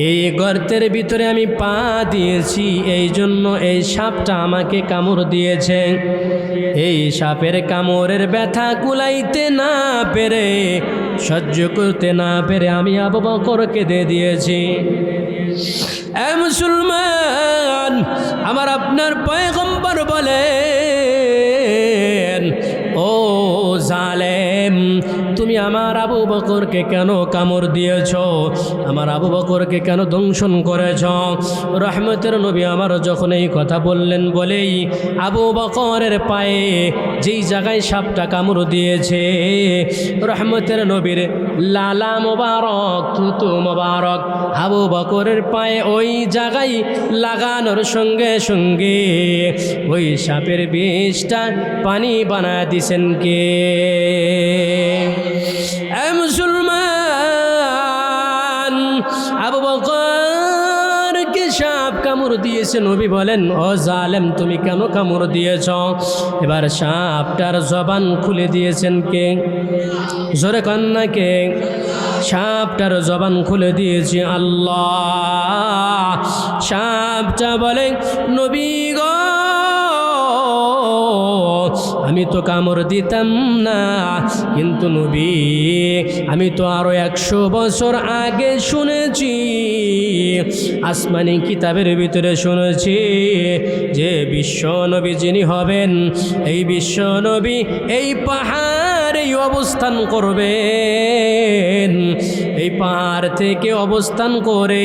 এই গর্তের ভিতরে আমি পা দিয়েছি, এই জন্য এই সাপটা আমাকে কামড় দিয়েছে। এই সাপের কামড়ের ব্যথা কুলাইতে না পেরে, সহ্য করতে না পেরে আমি আবু বকরকে দিয়ে দিয়েছি। এ মুসলমান, আমার আপনার পয়গম্বর বলেন, ও জালেম, তুমি আমার আবু বকরকে কেন কামড় দিয়েছ? আমার আবু বকরকে কেন দংশন করেছ? রহমতের নবী আমার যখন এই কথা বললেন, বলেই আবু বকরের পায়ে যেই জায়গায় সাপটা কামড় দিয়েছে, রহমতের নবীর লালা মোবারক, থুতু মোবারক আবু বকরের পায়ে ওই জায়গায় লাগানোর সঙ্গে সঙ্গে ওই সাপের বিষটা পানি বানায় দিছেন কে? মুসলমান, আবু বকরকে সাপ কামড় দিয়েছে। নবী বলেন, ও জালেম, তুমি কেন কামড় দিয়েছ? এবার সাপটার জবান খুলে দিয়েছেন কে? জোরে কন্যা কে? সাপটার জবান খুলে দিয়েছে আল্লাহ। সাপটা বলে, নবী গো, আমি তো কামড় দিতাম না, কিন্তু নবী, আমি তো আরো 100 বছর আগে শুনেছি, আসমানি কিতাবের ভিতরে শুনেছি যে বিশ্ব নবী যিনি হবেন, এই বিশ্ব নবী এই পাহাড়ে অবস্থান করবেন, এই পাহাড় থেকে অবস্থান করে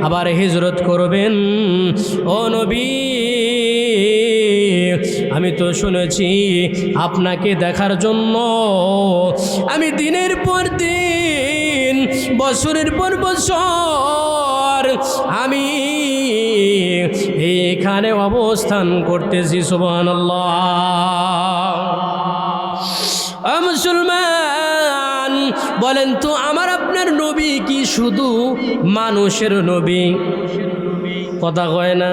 আবার হিজরত করবেন। ও নবী, আমি তো শুনেছি আপনাকে দেখার জন্য আমি দিনের পর দিন, বছরের পর বছর আমি এখানে অবস্থান করতেছি। সুবহানাল্লাহ। মুসলমান, বলেন তো, আমার আপনার নবী কি শুধু মানুষের নবী? কথা কয় না?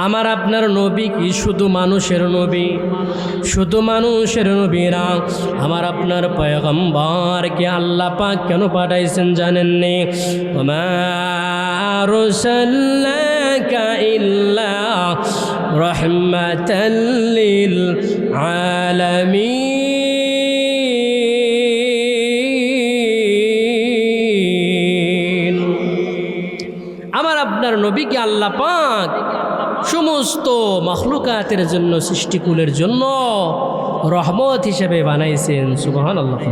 আমার আপনার নবী কি শুধু মানুষের নবী? শুধু মানুষের নবীরা আমার আপনার পয়গম্বরকে আল্লাহ পাক কেন পাঠাইছেন জানেননি? ওমা আরসালনাকা ইল্লা রাহমাতাল লিল আলামিন। আমার আপনার নবীকে আল্লাহ পাক সমস্ত মখলুকাতের জন্য, সৃষ্টিকুলের জন্য রহমত হিসেবে বানাইছেন। সুবহানাল্লাহ।